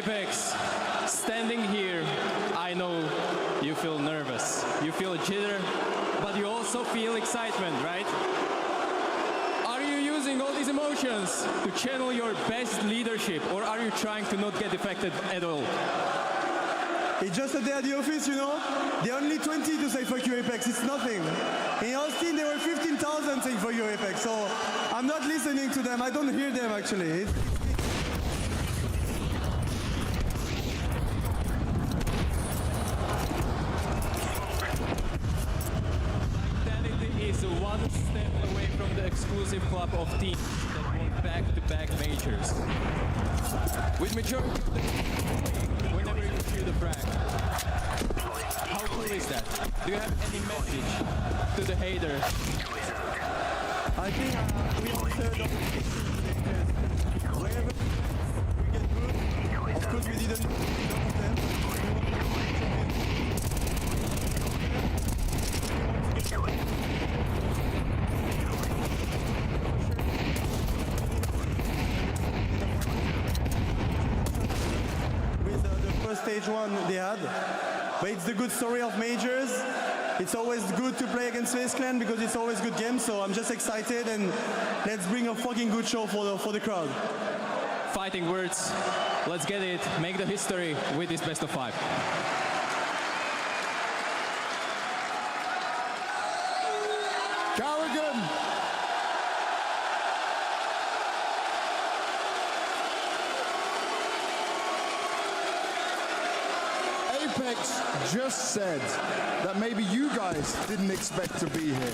Apex, standing here, I know you feel nervous, you feel jitter, but you also feel excitement, right? Are you using all these emotions to channel your best leadership, or are you trying to not get affected at all? It's just a day at the office, you know? There are only 20 to say fuck you Apex, it's nothing. In Austin there were 15,000 saying fuck you Apex, so I'm not listening to them, I don't hear them actually. Is one step away from the exclusive club of teams that won back-to-back majors. With majority of the whenever you shoot a frag. How cool is that? Do you have any message to the haters? I think we answered all the questions because wherever we get good, of course we didn't know them. Stage one they had, but it's the good story of majors. It's always good to play against FaZe Clan because it's always good games, so I'm just excited and let's bring a fucking good show for the crowd. Fighting words, let's get it, make the history with this best of 5. Carrigan! Apex just said that maybe you guys didn't expect to be here.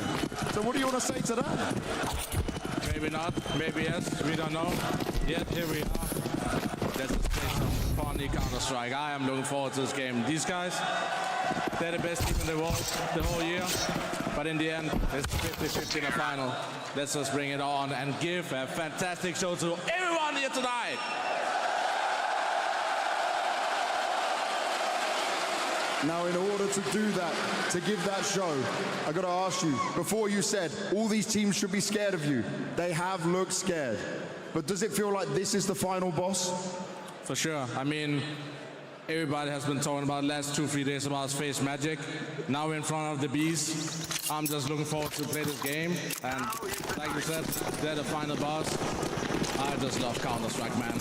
So what do you want to say to that? Maybe not, maybe yes, we don't know. Yet here we are. Let's just play some funny Counter-Strike. I am looking forward to this game. These guys, they're the best team in the world the whole year. But in the end, it's 50-50 in the final. Let's just bring it on and give a fantastic show to everyone here tonight. Now, in order to do that, to give that show, I got to ask you, before you said all these teams should be scared of you, they have looked scared. But does it feel like this is the final boss? For sure. I mean, everybody has been talking about the last 2-3 days about FaZe Magic. Now we're in front of the bees. I'm just looking forward to play this game. And like you said, they're the final boss. I just love Counter-Strike, man.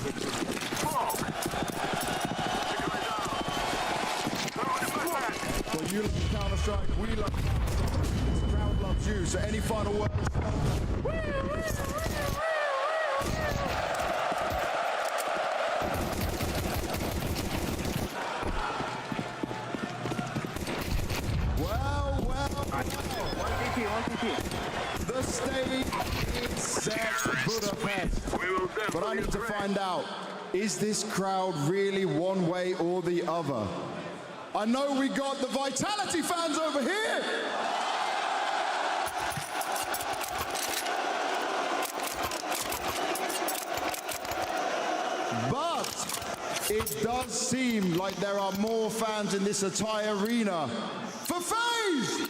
Well, you love Counter-Strike, we love Counter-Strike. This crowd loves you, so any final words? Well. The stage is set Budapest. But I need to find out, is this crowd really one way or the other? I know we got the Vitality fans over here. But it does seem like there are more fans in this entire arena for FaZe.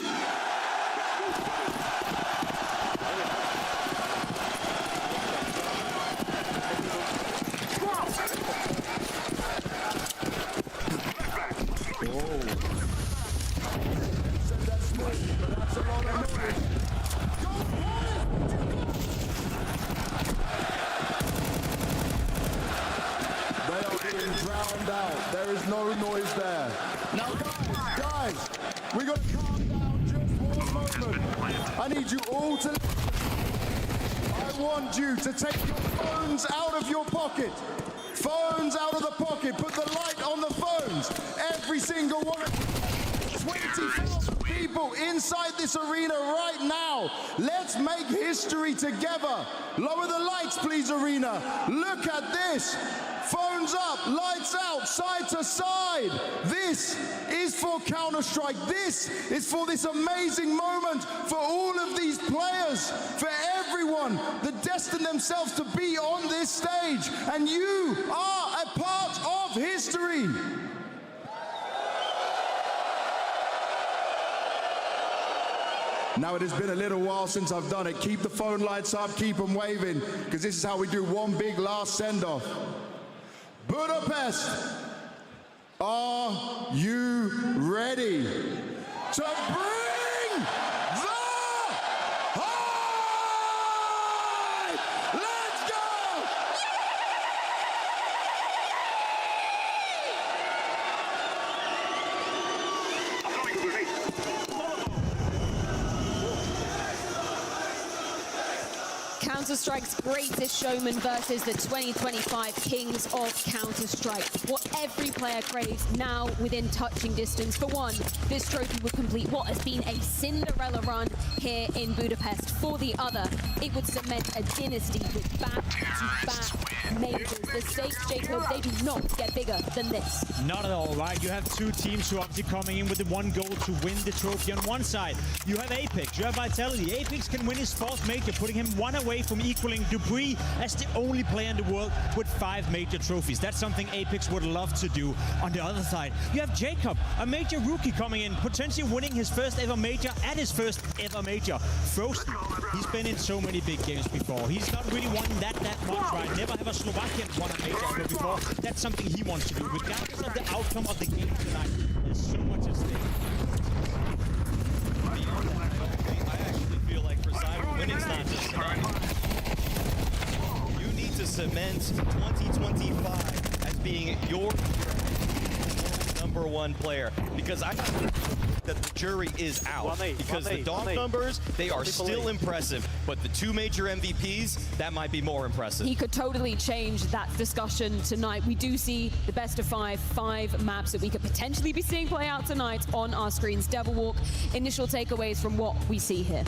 There is no noise there. Now, guys, we got to calm down just one moment. I need you all to listen. I want you to take your phones out of your pocket. Phones out of the pocket. Put the light on the phones. Every single one of you. 20,000 people inside this arena right now. Let's make history together. Lower the lights, please, arena. Look at this. Phones up, lights out, side to side. This is for Counter-Strike. This is for this amazing moment, for all of these players, for everyone that destined themselves to be on this stage. And you are a part of history. Now, it has been a little while since I've done it. Keep the phone lights up, keep them waving, because this is how we do one big last send-off. Budapest, are you ready to bring the hype? Let's go! Counter-Strike's greatest showman versus the 2025 kings of Counter-Strike. What every player craves now within touching distance. For one, this trophy would complete what has been a Cinderella run here in Budapest. For the other, it would cement a dynasty with back-to-back majors. The stakes, Jacob, they do not get bigger than this. Not at all, right? You have two teams who are obviously coming in with the one goal to win the trophy. On one side, you have Apex, you have Vitality. Apex can win his fourth major, putting him one away from equaling Dupree as the only player in the world with 5 major trophies. That's something Apex would love to do. On the other side, you have Jacob, a major rookie coming in, potentially winning his first ever major at his first ever major. Frozen, he's been in so many big games before. He's not really won that much, right? Never have a Slovakian won a major ever before. That's something he wants to do. Regardless of the outcome of the game tonight, there's so much at stake. I actually feel like for Simon, winning's not just tonight. You need to cement 2025 as being your #1 player, because I think that the jury is out, because the dog numbers, they are still impressive, but the 2 major MVPs, that might be more impressive. He could totally change that discussion tonight. We do see the best of 5 maps that we could potentially be seeing play out tonight on our screens. Devil Walk, initial takeaways from what we see here.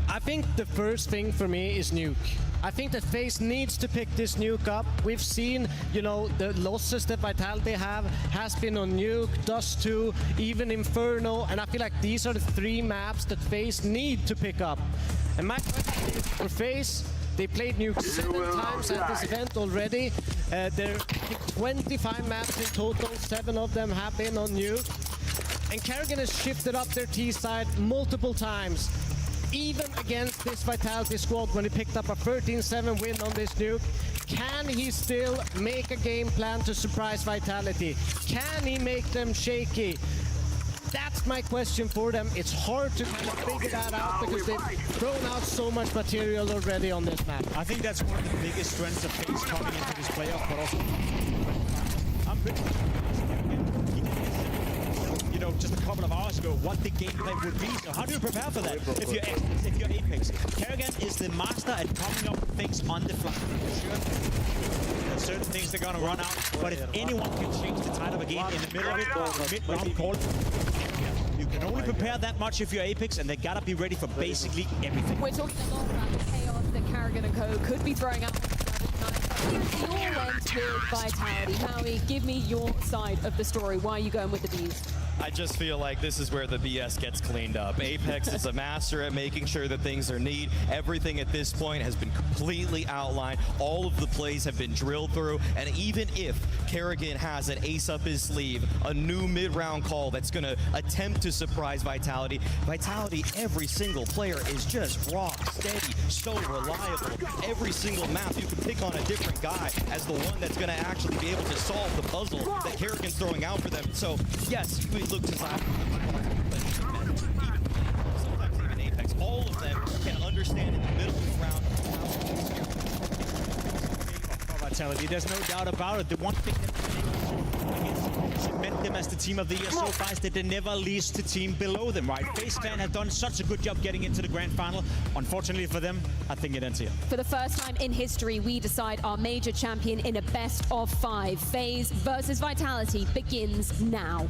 I think the first thing for me is nuke. I think that FaZe needs to pick this nuke up. We've seen, you know, the losses that Vitality has been on nuke, Dust 2, even Inferno, and I feel like these are the 3 maps that FaZe need to pick up. And my question is for FaZe, they played nuke 7 times at this event already. There are 25 maps in total, 7 of them have been on nuke. And Karrigan has shifted up their T side multiple times. Even against this Vitality squad, when he picked up a 13-7 win on this nuke, can he still make a game plan to surprise Vitality? Can he make them shaky? That's my question for them. It's hard to kind of figure that out because they've thrown out so much material already on this map. I think that's one of the biggest strengths of FaZe coming into this playoff, but also I'm pretty you know, just a couple of hours ago, what the gameplay would be. So how do you prepare for that if you're Apex? Karrigan is the master at coming up with things on the fly. Sure, there's certain things they're gonna run out, but if anyone can change the tide of a game in the middle of it, or mid-round call, you can only prepare that much if you're Apex, and they gotta be ready for basically everything. We're talking a lot about the chaos that Karrigan and co could be throwing out. Your went with Vitality. Maui, give me your side of the story. Why are you going with the Bs? I just feel like this is where the BS gets cleaned up. Apex is a master at making sure that things are neat. Everything at this point has been completely outlined. All of the plays have been drilled through. And even if Karrigan has an ace up his sleeve, a new mid-round call that's going to attempt to surprise Vitality, every single player is just rock steady, so reliable. Every single map, you can pick on a different guy as the one that's going to actually be able to solve the puzzle that Karrigan's throwing out for them. So, yes, we look to sometimes even Apex, all of them can understand in the middle of the round how Vitality, there's no doubt about it. The one thing that cement them as the team of the year so far is that they never lose to team below them, right? FaZe Clan have done such a good job getting into the grand final. Unfortunately for them, I think it ends here. For the first time in history, we decide our major champion in a best of 5. FaZe versus Vitality begins now.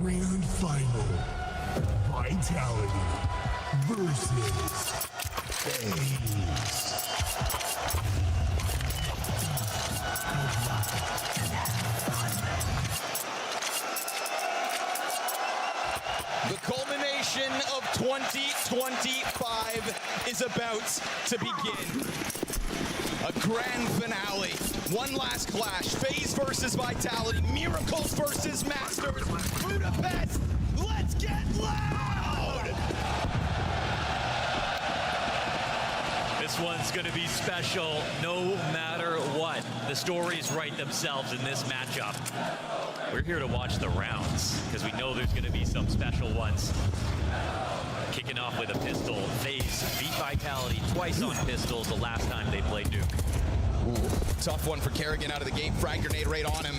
Grand Final. Vitality versus FAZE. The culmination of 2025 is about to begin. A grand finale. One last clash. FaZe versus Vitality. Miracles versus Masters. Budapest. Let's get loud! This one's going to be special no matter what. The stories write themselves in this matchup. We're here to watch the rounds because we know there's going to be some special ones. Kicking off with a pistol. FaZe beat Vitality twice on pistols the last time they played Nuke. Ooh, tough one for Kerrigan out of the gate. Frag grenade right on him.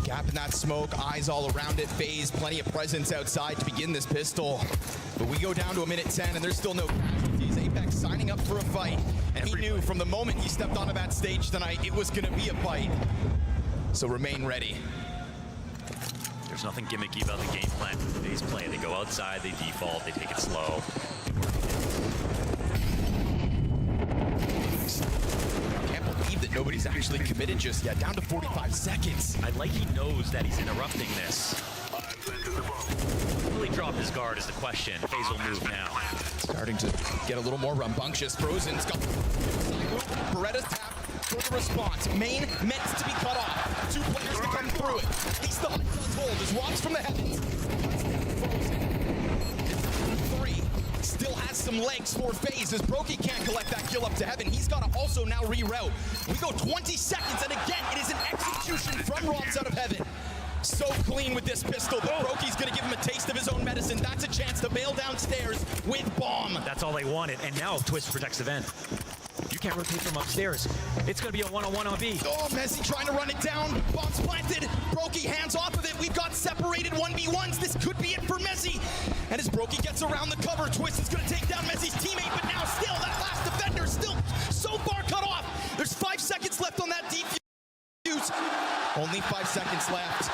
Gap in that smoke, eyes all around it. FaZe, plenty of presence outside to begin this pistol. But we go down to a minute 10 and there's still no casualties. Apex signing up for a fight. And he knew from the moment he stepped onto that stage tonight, it was gonna be a fight. So remain ready. There's nothing gimmicky about the game plan for today's play. They go outside, they default, they take it slow. Can't believe that nobody's actually committed just yet. Down to 45 seconds. I like he knows that he's interrupting this. Will he drop his guard is the question. FaZe will move now. Starting to get a little more rambunctious. Frozen's got Beretta's tap for the response. Main meant to be cut off. Two players to come through it. At least the hunt does hold. There's rocks from the heavens. Frozen. Three. Still has some legs for FaZe as Brokey can't collect that kill up to heaven. He's got to also now reroute. We go 20 seconds, and again, it is an execution from Ross out of heaven. So clean with this pistol, but Brokey's gonna give him a taste of his own medicine. That's a chance to bail downstairs with bomb. That's all they wanted, and now Twist protects the vent. You can't rotate from upstairs. It's gonna be a one-on-one on B. Oh, Messi trying to run it down. Bomb's planted. Brokey hands off of it. We've got separated 1v1s. This could be it for Messi. And as Brokey gets around the cover, Twist is gonna take down Messi's teammate, but now still, that last defender still so far cut off. There's 5 seconds left on that defuse. Only 5 seconds left.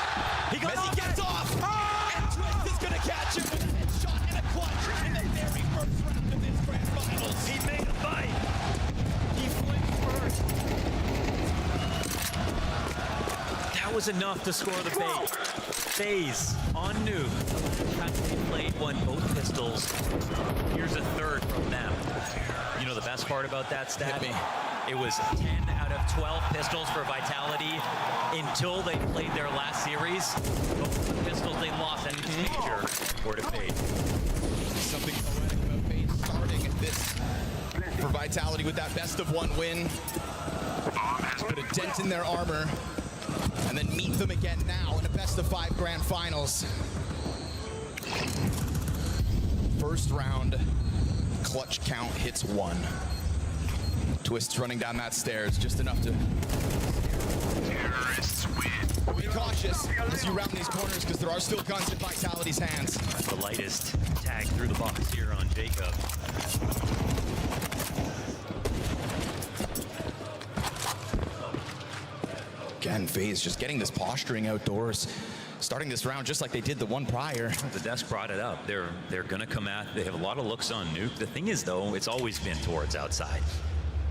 Messi gets off, and Twist is gonna catch him with a headshot and a clutch in the very first round of this grand finals. He made a fight. He flipped first. That was enough to score the bait. FaZe on Nuke. They played one both pistols. Here's a third from them. You know the best part about that stat? It was 10 out of 12 pistols for Vitality until they played their last series. Both the pistols they lost at this major were to FaZe. Something poetic about FaZe starting this for Vitality with that best-of-1 win. Put a dent in their armor, and then meet them again now in a best-of-5 grand finals. First round, clutch count hits 1. Twist's running down that stairs, just enough to... Be cautious as you round these corners because there are still guns in Vitality's hands. That's the lightest tag through the box here on Jacob. Again, FaZe just getting this posturing outdoors. Starting this round just like they did the one prior. The desk brought it up. They're gonna come at, they have a lot of looks on Nuke. The thing is though, it's always been towards outside.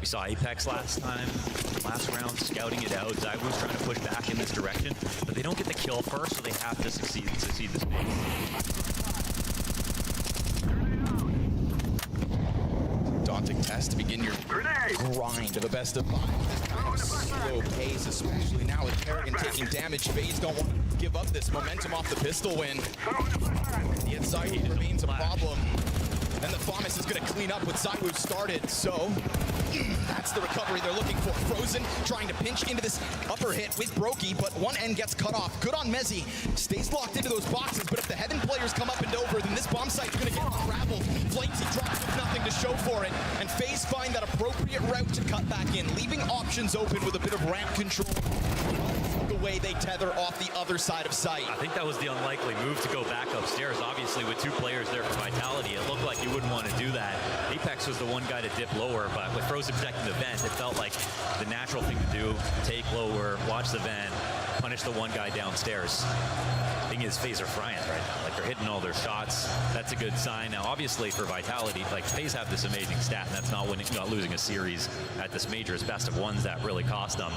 We saw Apex last time, last round, scouting it out. Zywo's trying to push back in this direction, but they don't get the kill first, so they have to succeed the space. Daunting test to begin your grind of a best-of-5. Slow pace, especially now with Kerrigan taking damage. FaZe don't want to give up this momentum off the pistol win. Yet Zywo remains a problem. And the FAMAS is going to clean up what Zywo started, so that's the recovery they're looking for. Frozen trying to pinch into this upper hit with Brokey, but one end gets cut off. Good on Mezzi. Stays locked into those boxes, but if the Heaven players come up and over, then this bomb site's going to get unraveled. Flamesy drops with nothing to show for it, and FaZe find that appropriate route to cut back in, leaving options open with a bit of ramp control. The way they tether off the other side of sight. I think that was the unlikely move to go back upstairs. Obviously, with 2 players there for Vitality, it looked like you wouldn't want to do that. Apex was the one guy to dip lower, but with Frozen protecting the vent, it felt like the natural thing to do. Take lower, watch the vent, punish the one guy downstairs. Thing is, FaZe are frying right now. Like, they're hitting all their shots. That's a good sign. Now, obviously, for Vitality, like, FaZe have this amazing stat, and that's not losing a series at this major. It's best of ones that really cost them.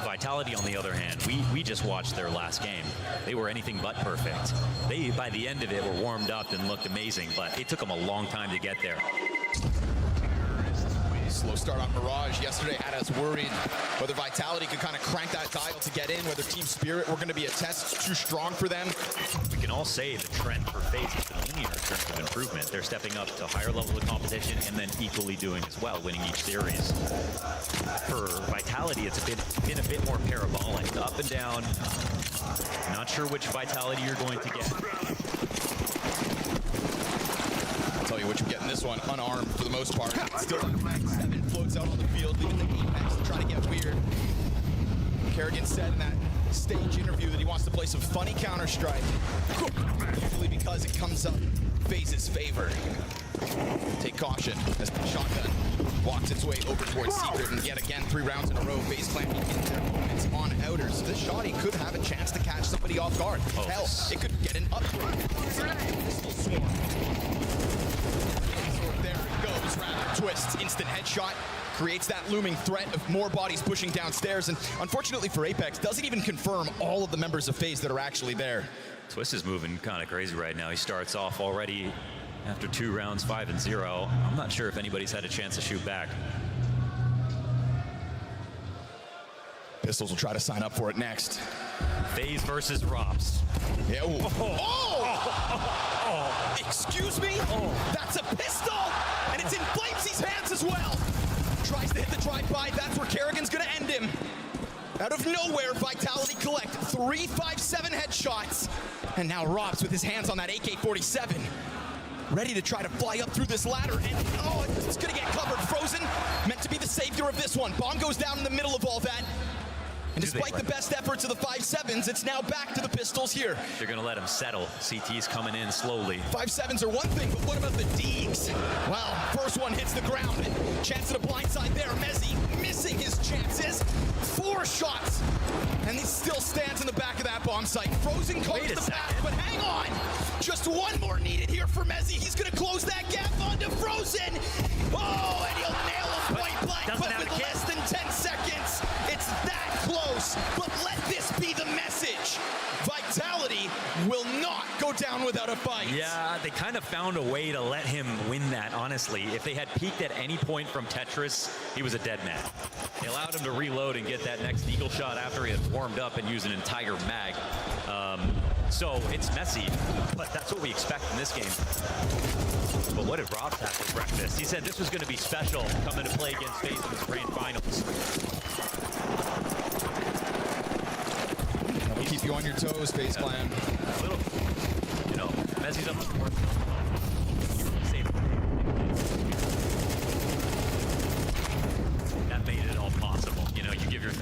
Vitality, on the other hand, we just watched their last game. They were anything but perfect. They, by the end of it, were warmed up and looked amazing, but it took them a long time to get there. Slow start on Mirage yesterday had us worried whether Vitality could kind of crank that dial to get in, whether Team Spirit were going to be a test. It's too strong for them. We can all say the trend for FaZe has been linear in terms of improvement. They're stepping up to higher levels of competition and then equally doing as well, winning each series. For Vitality, it's been a bit more parabolic, up and down. Not sure which Vitality you're going to get. I'll tell you what you get in this one, unarmed for the most part. Still 7 floats out on the field, leaving the Apex to try to get weird. Kerrigan said in that stage interview that he wants to play some funny Counter-Strike. Usually because it comes up FaZe's favor. Take caution as the shotgun walks its way over towards Secret, and yet again 3 rounds in a row, FaZe planting in their moments on outers. So this shotty could have a chance to catch somebody off guard. Oh. Hell, it could get an upgrade. Pistol swarm. There it goes, rather twist, instant headshot. Creates that looming threat of more bodies pushing downstairs, and unfortunately for Apex, doesn't even confirm all of the members of FaZe that are actually there. Twist is moving kind of crazy right now. He starts off already after 2 rounds, 5-0. I'm not sure if anybody's had a chance to shoot back. Pistols will try to sign up for it next. FaZe versus Rops. Yeah. Oh! Excuse me? That's a pistol! And it's in Flamesy's hands as well! Tries to hit the drive-by, that's where Kerrigan's gonna end him. Out of nowhere, Vitality collect 3 5-7 headshots. And now Rops with his hands on that AK-47. Ready to try to fly up through this ladder, and it's gonna get covered. Frozen, meant to be the savior of this one. Bomb goes down in the middle of all that. And despite the best efforts of the 5-7s, it's now back to the pistols here. They're gonna let him settle. CT's coming in slowly. 5-7s are one thing, but what about the Deegs? Well, first one hits the ground. Chance at a blindside there. Mezzi missing his chances. 4 shots, and he still stands in the back of that bomb site. Frozen comes the path, but hang on. Just 1 more needed here for Mezzi. He's gonna close that gap onto Frozen. Oh, and he'll nail him point blank, but with less than 10 seconds. It's that close, but let this be the message. Vitality will not go down without a fight. Yeah, they kind of found a way to let him win that, honestly. If they had peeked at any point from Tetris, he was a dead man. They allowed him to reload and get that next eagle shot after he had warmed up and used an entire mag. So it's messy, but that's what we expect in this game. But what did Rob have for breakfast? He said this was going to be special coming to play against FaZe in the grand finals. That'll keep you on your toes, FaZe Clan. A little, Messi's up the court. That made it all possible. You give your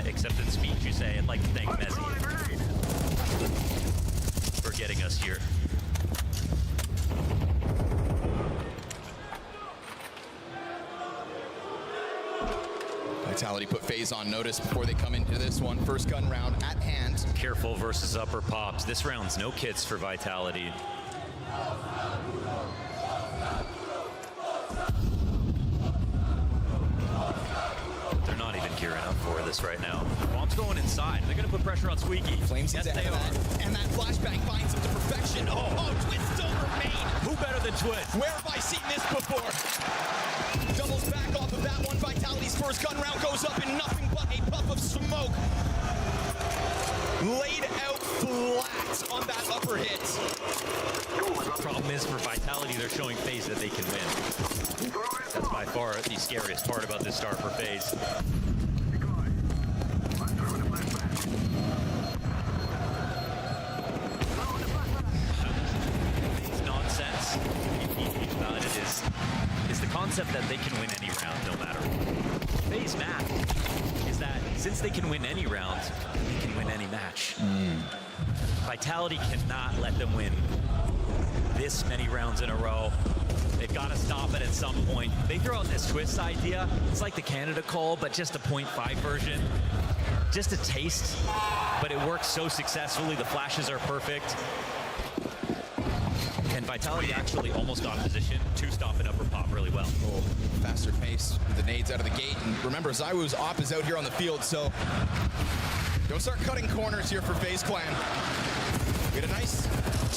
acceptance speech, you say, I'd like to thank Messi for getting us here. Vitality put FaZe on notice before they come into this one. First gun round at hand. Careful versus upper pops. This round's no kits for Vitality. They're not even gearing up for this right now. Bomb's going inside. They're going to put pressure on Squeaky. Flames yes, they are. And that flashbang finds him to perfection. Twist still remain. Who better than Twist? Where have I seen this before? Doubles back off of that one. Vitality's first gun round goes up in nothing but a puff of smoke. Laid out flat on that upper hit. Problem is for Vitality, they're showing FaZe that they can win. That's by far the scariest part about this start for FaZe. FaZe nonsense about it is the concept that they can win any round no matter what. FaZe math is that since they can win any round, they can win any match. Vitality cannot let them win this many rounds in a row. They've got to stop it at some point. They throw out this Twist idea. It's like the Canada call, but just a 0.5 version. just a taste, but it works so successfully. The flashes are perfect. And Vitality actually almost on position to stop an upper pop really well. Oh, faster pace with the nades out of the gate. And remember, ZywOo's op is out here on the field, so don't start cutting corners here for FaZe Clan. We had a nice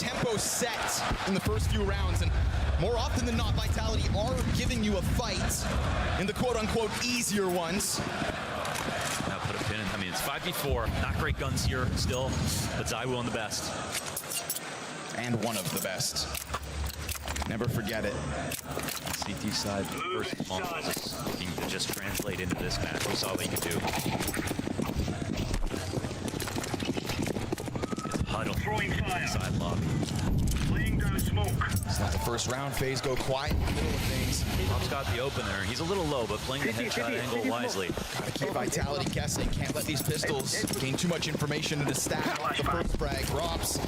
tempo set in the first few rounds, and more often than not, Vitality are giving you a fight in the quote-unquote easier ones. Now put a pin in. I mean, it's 5v4. Not great guns here still, but ZywOo on the best. And one of the best. Never forget it. CT side, first month is looking to just translate into this match. We saw what he could do. It's a huddle. Inside lobby. It's not the first round. FaZe go quiet in the middle of things. Rob's got the opener. He's a little low, but playing the headshot angle wisely. Gotta keep Vitality guessing. Can't let these pistols gain too much information in the stack off the first frag. Robs,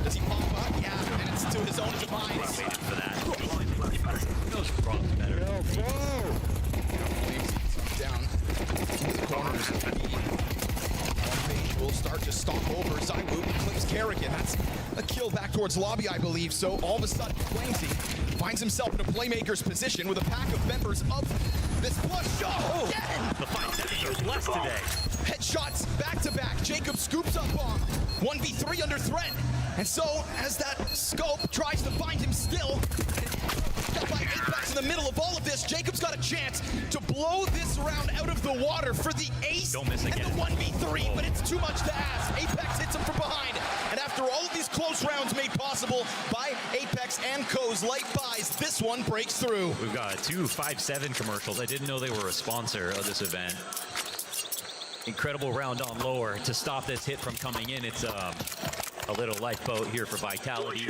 does he pop up? Yeah, and it's to his own demise. Waited for that. He knows Rob's better. Down into the corners. Will start to stomp over ZywOo, clips Kerrigan. That's a kill back towards lobby, I believe. So all of a sudden, Flamesy finds himself in a playmaker's position with a pack of members of this flush shot. Oh, again! The fight are blessed today. Headshots back to back. Jacob scoops up bomb. 1v3 under threat. And so, as that scope tries to find him still, by Apex in the middle of all of this, Jacob's got a chance to blow this round out of the water for the ace. Don't miss again. And the 1v3, but it's too much to ask. Apex hits him from behind. And after all of these close rounds made possible by Apex and Co's light buys, this one breaks through. We've got 2 5-7 commercials. I didn't know they were a sponsor of this event. Incredible round on lower to stop this hit from coming in. It's a little lifeboat here for Vitality.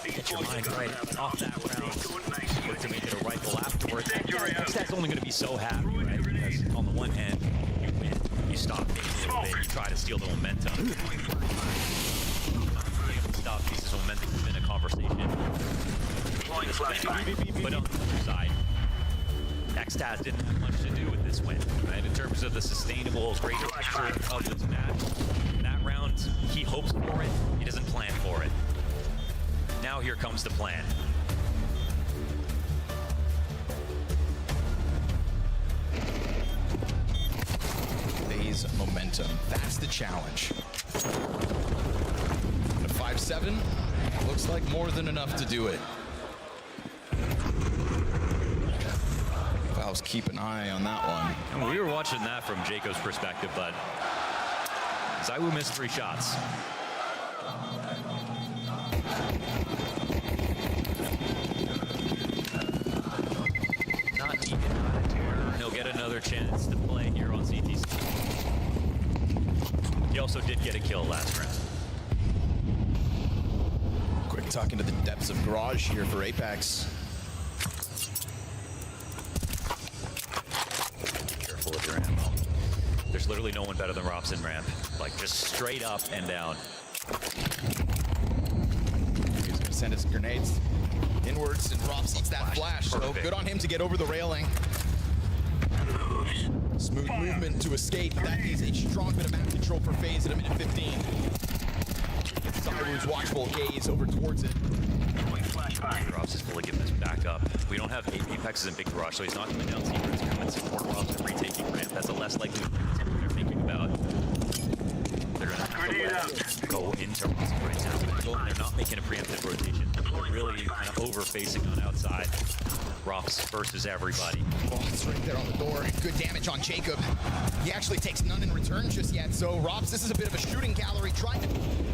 Get your mind right off that round. Look to make it a rifle afterwards. That's only going to be so happy, right? Because on the one hand, you win, you stop things a little bit, you try to steal the momentum. Being able to stop pieces of momentum within a conversation. But on the other side, Xtaz didn't have much to do with this win, right? In terms of the sustainable, greater picture of this match. That round, he hopes for it, he doesn't plan for it. Now here comes the plan. FaZe momentum, that's the challenge. A 5-7, looks like more than enough to do it. Valves keep an eye on that one. And we were watching that from Jacob's perspective, but ZywOo missed 3 shots. Not even and he'll get another chance to play here on CTC. He also did get a kill last round. Quick tuck into the depths of garage here for Apex. Careful with your ammo. There's literally no one better than Robson ramp. Like, just straight up and down. He's gonna send his grenades inwards, and Rob sees that flash. So good on him to get over the railing. Smooth movement to escape. That is a strong bit of map control for FaZe at a minute 15. ZywOo's watchful gaze over towards it. Robs is fully giving this back up. We don't have Apex is in big rush, so he's not coming down secrets. He's coming support Robs and retaking ramp. That's a less likely thing they're thinking about. They're going to go into Robs right now. They're not making a preemptive rotation. They're really kind of over-facing on outside. Robs versus everybody. Oh, it's right there on the door. Good damage on Jacob. He actually takes none in return just yet. So Robs, this is a bit of a shooting gallery, trying to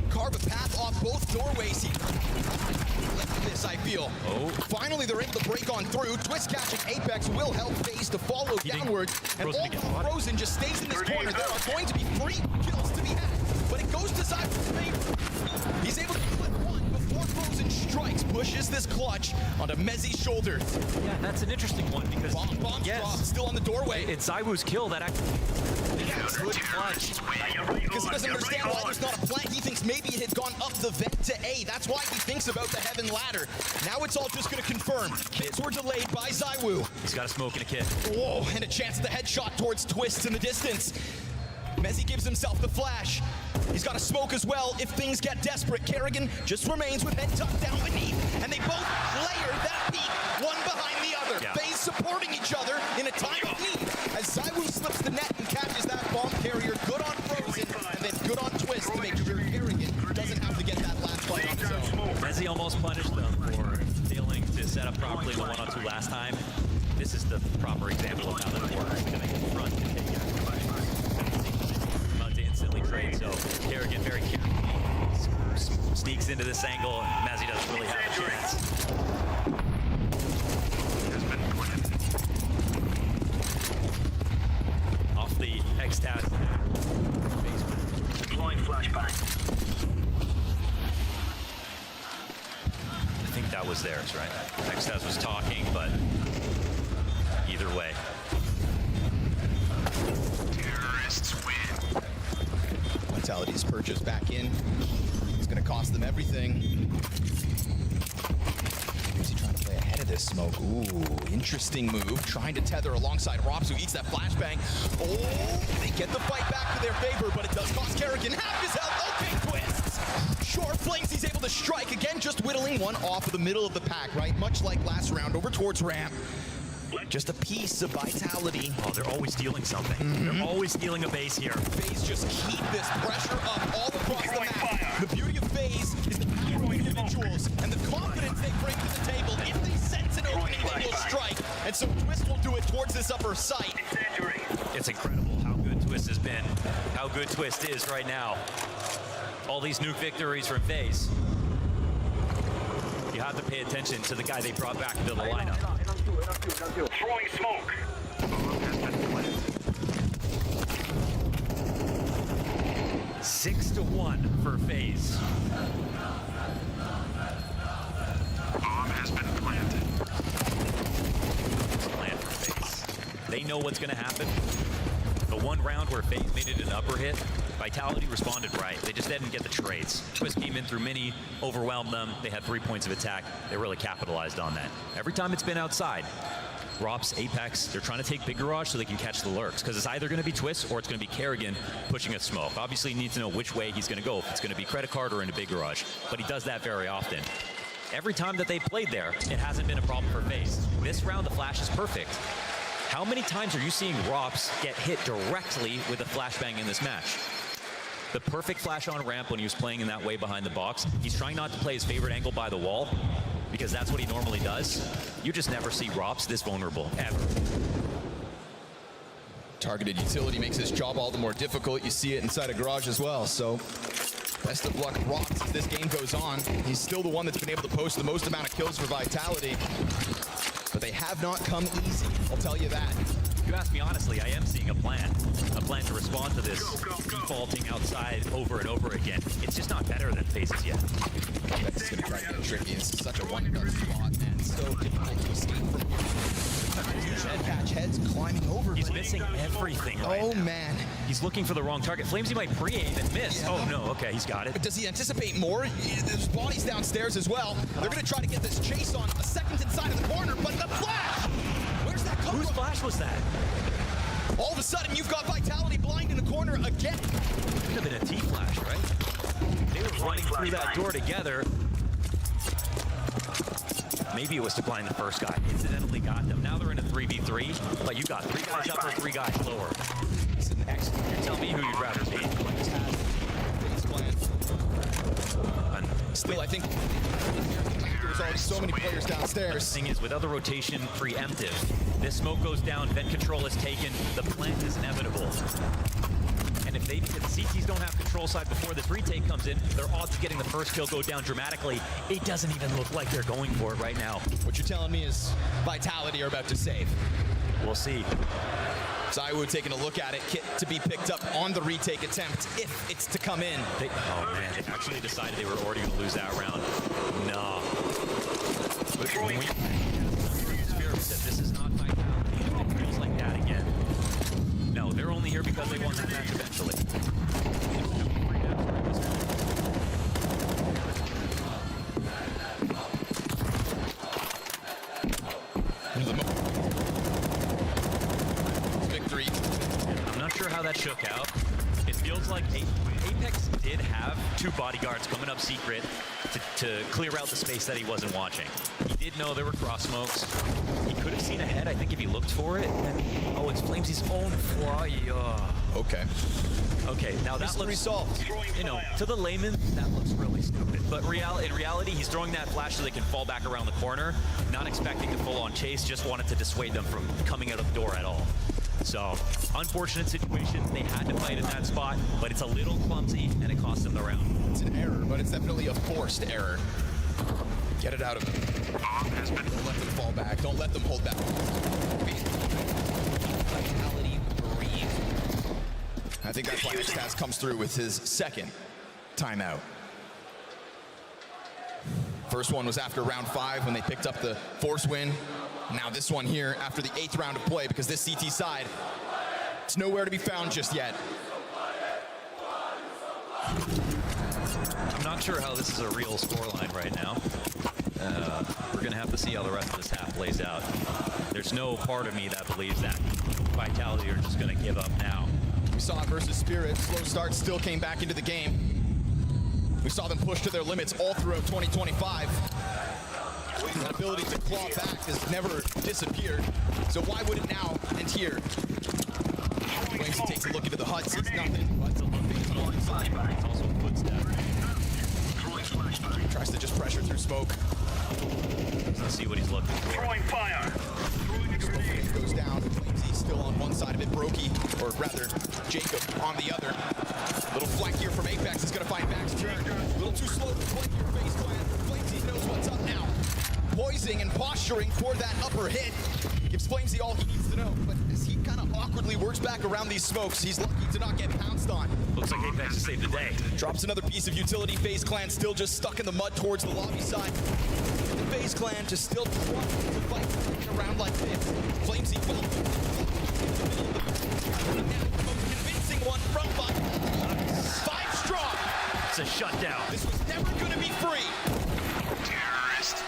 carve a path off both doorways. He left this, I feel. Oh. Finally, they're able to break on through. Twist catching Apex will help FaZe to follow downward. And all Frozen just stays in this corner. There are going to be 3 kills to be had. But it goes to ZywOo's favor. He's able to flip one before Frozen strikes, pushes this clutch onto Mezzi's shoulders. Yeah, that's an interesting one because Bomb dropped, still on the doorway. It's ZywOo's kill that actually good clutch. Because he doesn't understand why there's not a plant. He thinks maybe it had gone up the vent to A. That's why he thinks about the heaven ladder. Now it's all just going to confirm. Kits were delayed by ZywOo. He's got a smoke and a kit. Whoa, and a chance at the headshot towards Twist in the distance. Mezzi gives himself the flash. He's got a smoke as well if things get desperate. Kerrigan just remains with head tucked down beneath, and they both layer that peak, one behind the other. Yeah. FaZe supporting each other in a time of need. As Zywoo slips the net and catches that bomb carrier, good on Frozen, and then good on Twist to make sure Kerrigan doesn't have to get that last fight on his own. Mezzi almost punished them for failing to set up properly in the 1-on-2 last time. This is the proper example of how that works. Gonna get in front and take it. About to instantly trade, so Kerrigan very carefully sneaks into this angle, and Mezzi doesn't really have a chance. Off the X-Tat. Deploying flashbang. I think that was theirs, right? X-Tat was talking, but either way. Terrorists win. Vitality's purchase back in. It's going to cost them everything. Who's he trying to play ahead of this smoke? Ooh, interesting move. Trying to tether alongside Rops, who eats that flashbang. Oh, they get the fight back to their favor, but it does cost Kerrigan half his health. Okay, Twists. Short flings, he's able to strike again, just whittling one off of the middle of the pack, right? Much like last round, over towards ramp. Just a piece of Vitality. Oh, they're always stealing something. They're always stealing a base here. FaZe just keep this pressure up all across the map. The beauty of FaZe is the power of individuals and the confidence they bring to the table. If they sense an opening, they will strike. And so Twist will do it towards this upper site. It's incredible how good Twist has been, how good Twist is right now. All these nuke victories from FaZe. You have to pay attention to the guy they brought back into the lineup. Throwing smoke. 6-1 for FaZe. Bomb has been planted. Plan for FaZe. They know what's going to happen. The one round where FaZe made it an upper hit, Vitality responded right. They just didn't get the trades. Twist came in through mini, overwhelmed them. They had 3 points of attack. They really capitalized on that. Every time it's been outside, Rops, Apex, they're trying to take Big Garage so they can catch the lurks, because it's either going to be Twist or it's going to be Kerrigan pushing a smoke. Obviously, you need to know which way he's going to go, if it's going to be Credit Card or into Big Garage, but he does that very often. Every time that they played there, it hasn't been a problem for FaZe. This round, the flash is perfect. How many times are you seeing Rops get hit directly with a flashbang in this match? The perfect flash on ramp when he was playing in that way behind the box. He's trying not to play his favorite angle by the wall, because that's what he normally does. You just never see Rops this vulnerable, ever. Targeted utility makes his job all the more difficult. You see it inside a garage as well, so best of luck, Rops, as this game goes on. He's still the one that's been able to post the most amount of kills for Vitality, but they have not come easy, I'll tell you that. If you ask me honestly, I am seeing a plan to respond to this defaulting outside over and over again. It's just not better than FaZe's yet. That's going to try to get tricky. It's such a one-gun spot, and so difficult to escape from. Head catch heads climbing over. He's missing everything right now. Oh, man. He's looking for the wrong target. Flamesy might pre-aim and miss. Yeah. Oh, no. Okay, he's got it. But does he anticipate more? There's bodies downstairs as well. They're going to try to get this chase on. A second inside of the corner, but the flash! Where's that coming from? Whose flash was that? All of a sudden, you've got Vitality blind in the corner again. Could have been a T-flash, right? They were running through that door together. Maybe it was to blind the first guy. Incidentally got them. Now they're in a 3v3, but you got 3 guys up or 3 guys lower. It's an excellent. You tell me who you'd rather be. Still, I think there's already so many players downstairs. The thing is, with other rotation preemptive, this smoke goes down, vent control is taken, the plant is inevitable. And if the CTs don't have control side before this retake comes in, their odds of getting the first kill go down dramatically. It doesn't even look like they're going for it right now. What you're telling me is Vitality are about to save. We'll see. Zywoo taking a look at it, kit to be picked up on the retake attempt if it's to come in. Oh man, they actually decided they were already going to lose that round. No. When we said this is not Vitality, it feels like that again. No, they're only here because they won that match eventually. Victory. I'm not sure how that shook out. feels like Apex did have 2 bodyguards coming up secret to clear out the space that he wasn't watching. He did know there were cross smokes. He could have seen ahead, I think, if he looked for it. And, oh, it's Flamesy's own fly. Okay. Okay, now that looks resolved. You know, to the layman, that looks really stupid. But in reality, he's throwing that flash so they can fall back around the corner, not expecting the full-on chase, just wanted to dissuade them from coming out of the door at all. So, unfortunate situation. They had to fight in that spot, but it's a little clumsy, and it cost them the round. It's an error, but it's definitely a forced error. Get it out of them. Don't let them fall back. Don't let them hold back. Vitality, breathe. I think that's why Stats comes through with his second timeout. First one was after round 5 when they picked up the force win. Now this one here after the 8th round of play, because this CT side, it's nowhere to be found just yet. I'm not sure how this is a real scoreline right now. We're going to have to see how the rest of this half plays out. There's no part of me that believes that Vitality are just going to give up now. We saw it versus Spirit. Slow start still came back into the game. We saw them push to their limits all throughout 2025. That ability to claw back has never disappeared. So why would it now and here? Flamezy takes a look into the HUD, sees nothing. It's also a footstep. Tries to just pressure through smoke. Let's see what he's looking for. Throwing fire. Smoke goes down. Flamezy still on one side of it. Brokey, or rather, Jacob on the other. Little flank here from Apex is going to find Max turn. A little too slow to play your FaZe clan. Flamezy knows what's up now. Poising and posturing for that upper hit. Gives Flamezy all he needs to know. But as he kind of awkwardly works back around these smokes, he's lucky to not get pounced on. Looks like Apex has saved the day. Drops another piece of utility. FaZe clan still just stuck in the mud towards the lobby side. The FaZe clan just still trying to fight in a round like this. Flamezy fell. Now the most convincing one from Bot. 5 strong. It's a shutdown. This was never going to be free. Terrorist.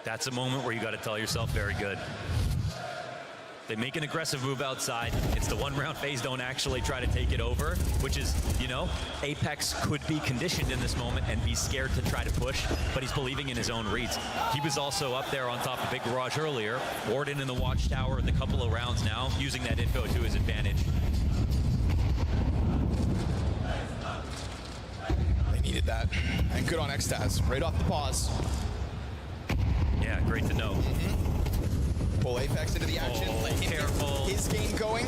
That's a moment where you got to tell yourself, very good. They make an aggressive move outside. It's the 1 round FaZe don't actually try to take it over, which is, you know, Apex could be conditioned in this moment and be scared to try to push, but he's believing in his own reads. He was also up there on top of Big Garage earlier, Warden in the watchtower in the couple of rounds now, using that info to his advantage. They needed that. And good on Xtaz. Right off the pause. Yeah, great to know. Pull Apex into the action. Oh, let him careful. get his game going.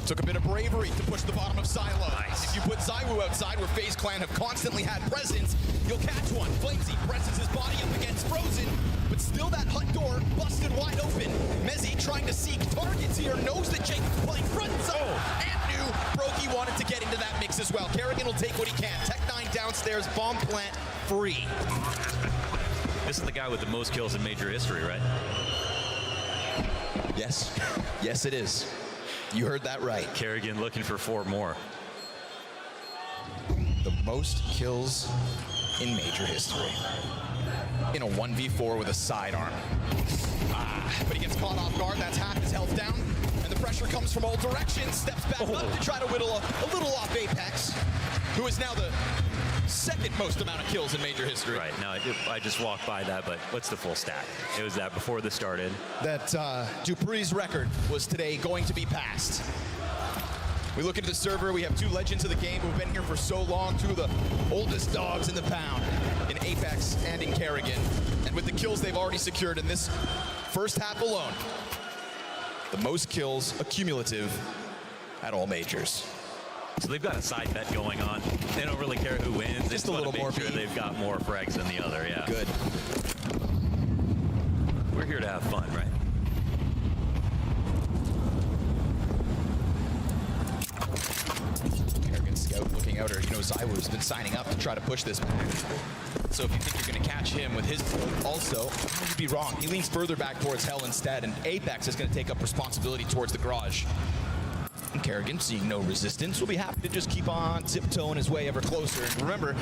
Took a bit of bravery to push the bottom of Silo. Nice. If you put Zywoo outside where FaZe clan have constantly had presence, you'll catch one. Flamezy presses his body up against Frozen, but still that HUD door busted wide open. Mezzy trying to seek targets here, knows that Jake is playing front and center, and knew Brokey wanted to get into that mix as well. Kerrigan will take what he can. Tech9 downstairs, bomb plant free. This is the guy with the most kills in Major history, right? Yes. Yes, it is. You heard that right. Kerrigan looking for 4 more. The most kills in Major history. In a 1v4 with a sidearm. But he gets caught off guard. That's half his health down. And the pressure comes from all directions. Steps back up to try to whittle a little off Apex, who is now the 2nd most amount of kills in Major history. Right, now I just walked by that, but what's the full stat? It was that before this started. That Dupree's record was today going to be passed. We look into the server, we have 2 legends of the game who've been here for so long, 2 of the oldest dogs in the pound, in Apex and in Kerrigan. And with the kills they've already secured in this first half alone, the most kills accumulative at all majors. So they've got a side bet going on. They don't really care who wins. Just a little more sure they've got more frags than the other, yeah. Good. We're here to have fun, right? Kerrigan scout looking out her. You know, Zywoo's been signing up to try to push this back. So if you think you're going to catch him with his also, you'd be wrong. He leans further back towards Hell instead, and Apex is going to take up responsibility towards the garage. And Kerrigan, seeing no resistance, will be happy to just keep on tiptoeing his way ever closer. And remember,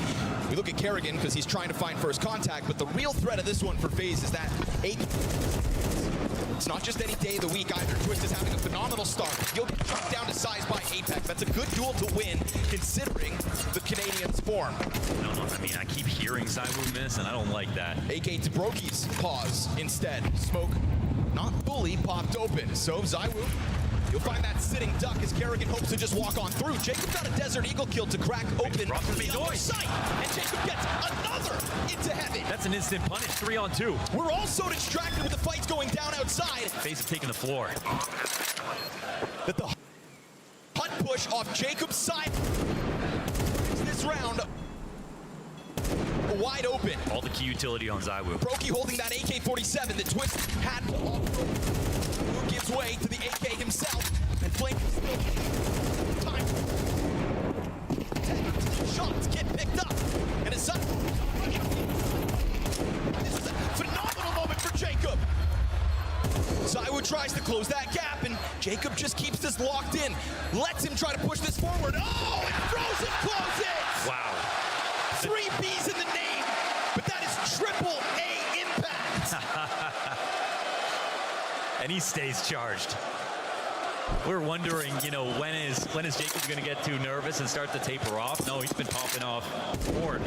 we look at Kerrigan because he's trying to find first contact, but the real threat of this one for FaZe is that it's not just any day of the week either. Twist is having a phenomenal start. He'll get chucked down to size by Apex. That's a good duel to win, considering the Canadians' form. No, I mean, I keep hearing ZywOo miss, and I don't like that. AK to Brokey's pause instead. Smoke not fully popped open. So ZywOo, you'll find that sitting duck as Kerrigan hopes to just walk on through. Jacob got a Desert Eagle kill to crack open the other side, and Jacob gets another into heaven. That's an instant punish, 3-on-2. We're all so distracted with the fights going down outside. FaZe have taken the floor. That the hut push off Jacob's side this round wide open. All the key utility on ZywOo. Brokey holding that AK-47 that Twist had to who gives way to the AK himself, and Flame still time. 10 shots get picked up, and it's up. This is a phenomenal moment for Jacob. ZywOo tries to close that gap, and Jacob just keeps this locked in. Lets him try to push this forward. Oh, and throws it, closes! Wow. 3 B's in the name, but that is triple A impact. And he stays charged. We're wondering, you know, when is Jacob going to get too nervous and start to taper off? No, he's been popping off hard.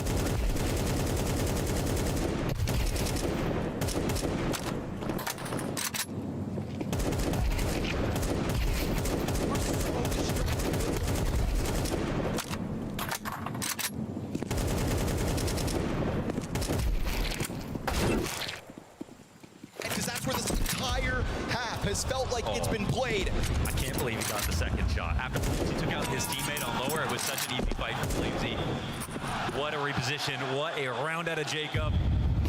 Has felt like it's been played. I can't believe he got the second shot. After he took out his teammate on lower, it was such an easy fight for FaZe. What a reposition, what a round out of Jacob.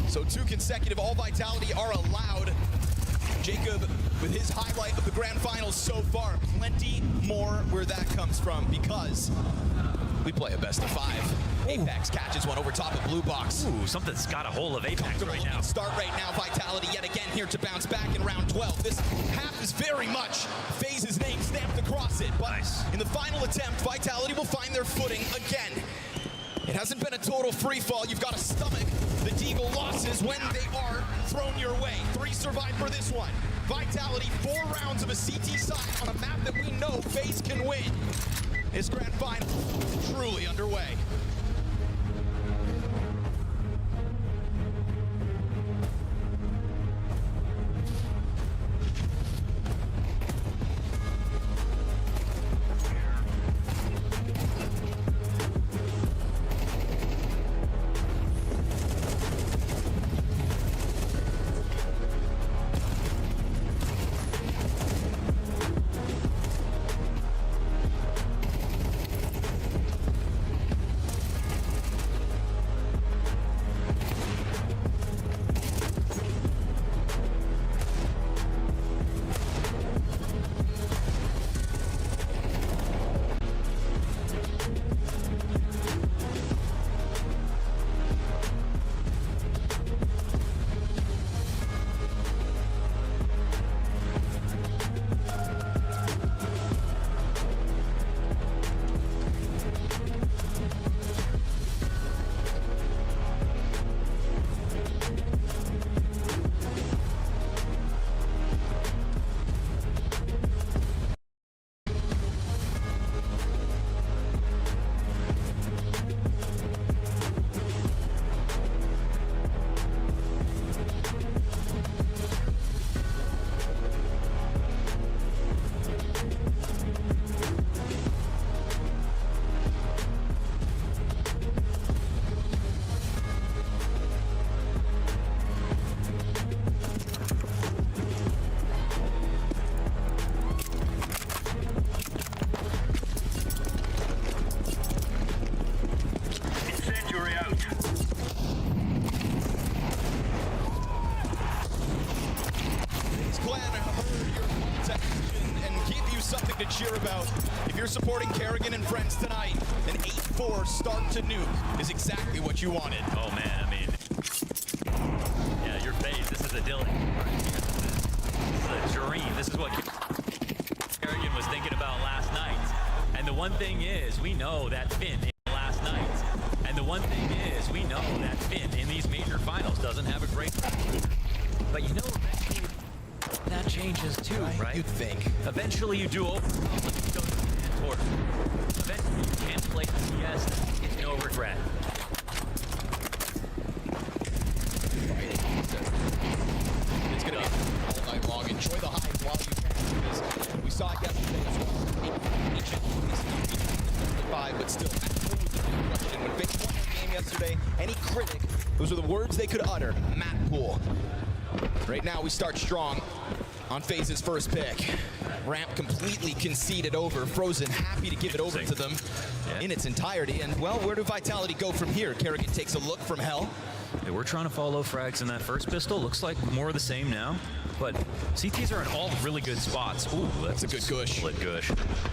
So 2 consecutive all vitality are allowed. Jacob with his highlight of the grand finals so far. Plenty more where that comes from because we play a best of 5. Apex catches one over top of Blue Box. Ooh, something's got a hold of Apex right now. Start right now. Vitality yet again here to bounce back in round 12. This half is very much FaZe's name stamped across it. But in the final attempt, Vitality will find their footing again. It hasn't been a total free fall. You've got to stomach the Deagle losses when they are thrown your way. 3 survive for this one. Vitality, 4 rounds of a CT side on a map that we know FaZe can win. This grand final truly underway. Cheer about. If you're supporting Kerrigan and friends tonight, an 8-4 start to nuke is exactly what you wanted. Oh man, I mean, yeah, your FaZe, this is a Dylan. This is a dream. This is what Kerrigan was thinking about last night. one thing is, we know that Finn in last night. And the one thing is, we know that Finn in these major finals doesn't have a great record. But you know, eventually that changes too, right? You'd think. Eventually you do overcome toward. Eventually you can't play CS. It's no regret. It's going to be all night long. Enjoy the highs while you can, because we saw it yesterday as well. But still, that's always the big question. When FAZE won their game yesterday, any critic, those are the words they could utter. Matt Poole. Right now, we start strong on FAZE's first pick. Ramp completely conceded over. Frozen happy to give it over to them in its entirety. And, well, where do Vitality go from here? Kerrigan takes a look from hell. They were trying to follow frags in that first pistol. Looks like more of the same now. But CTs are in all really good spots. Ooh, that's a good gush. Split gush.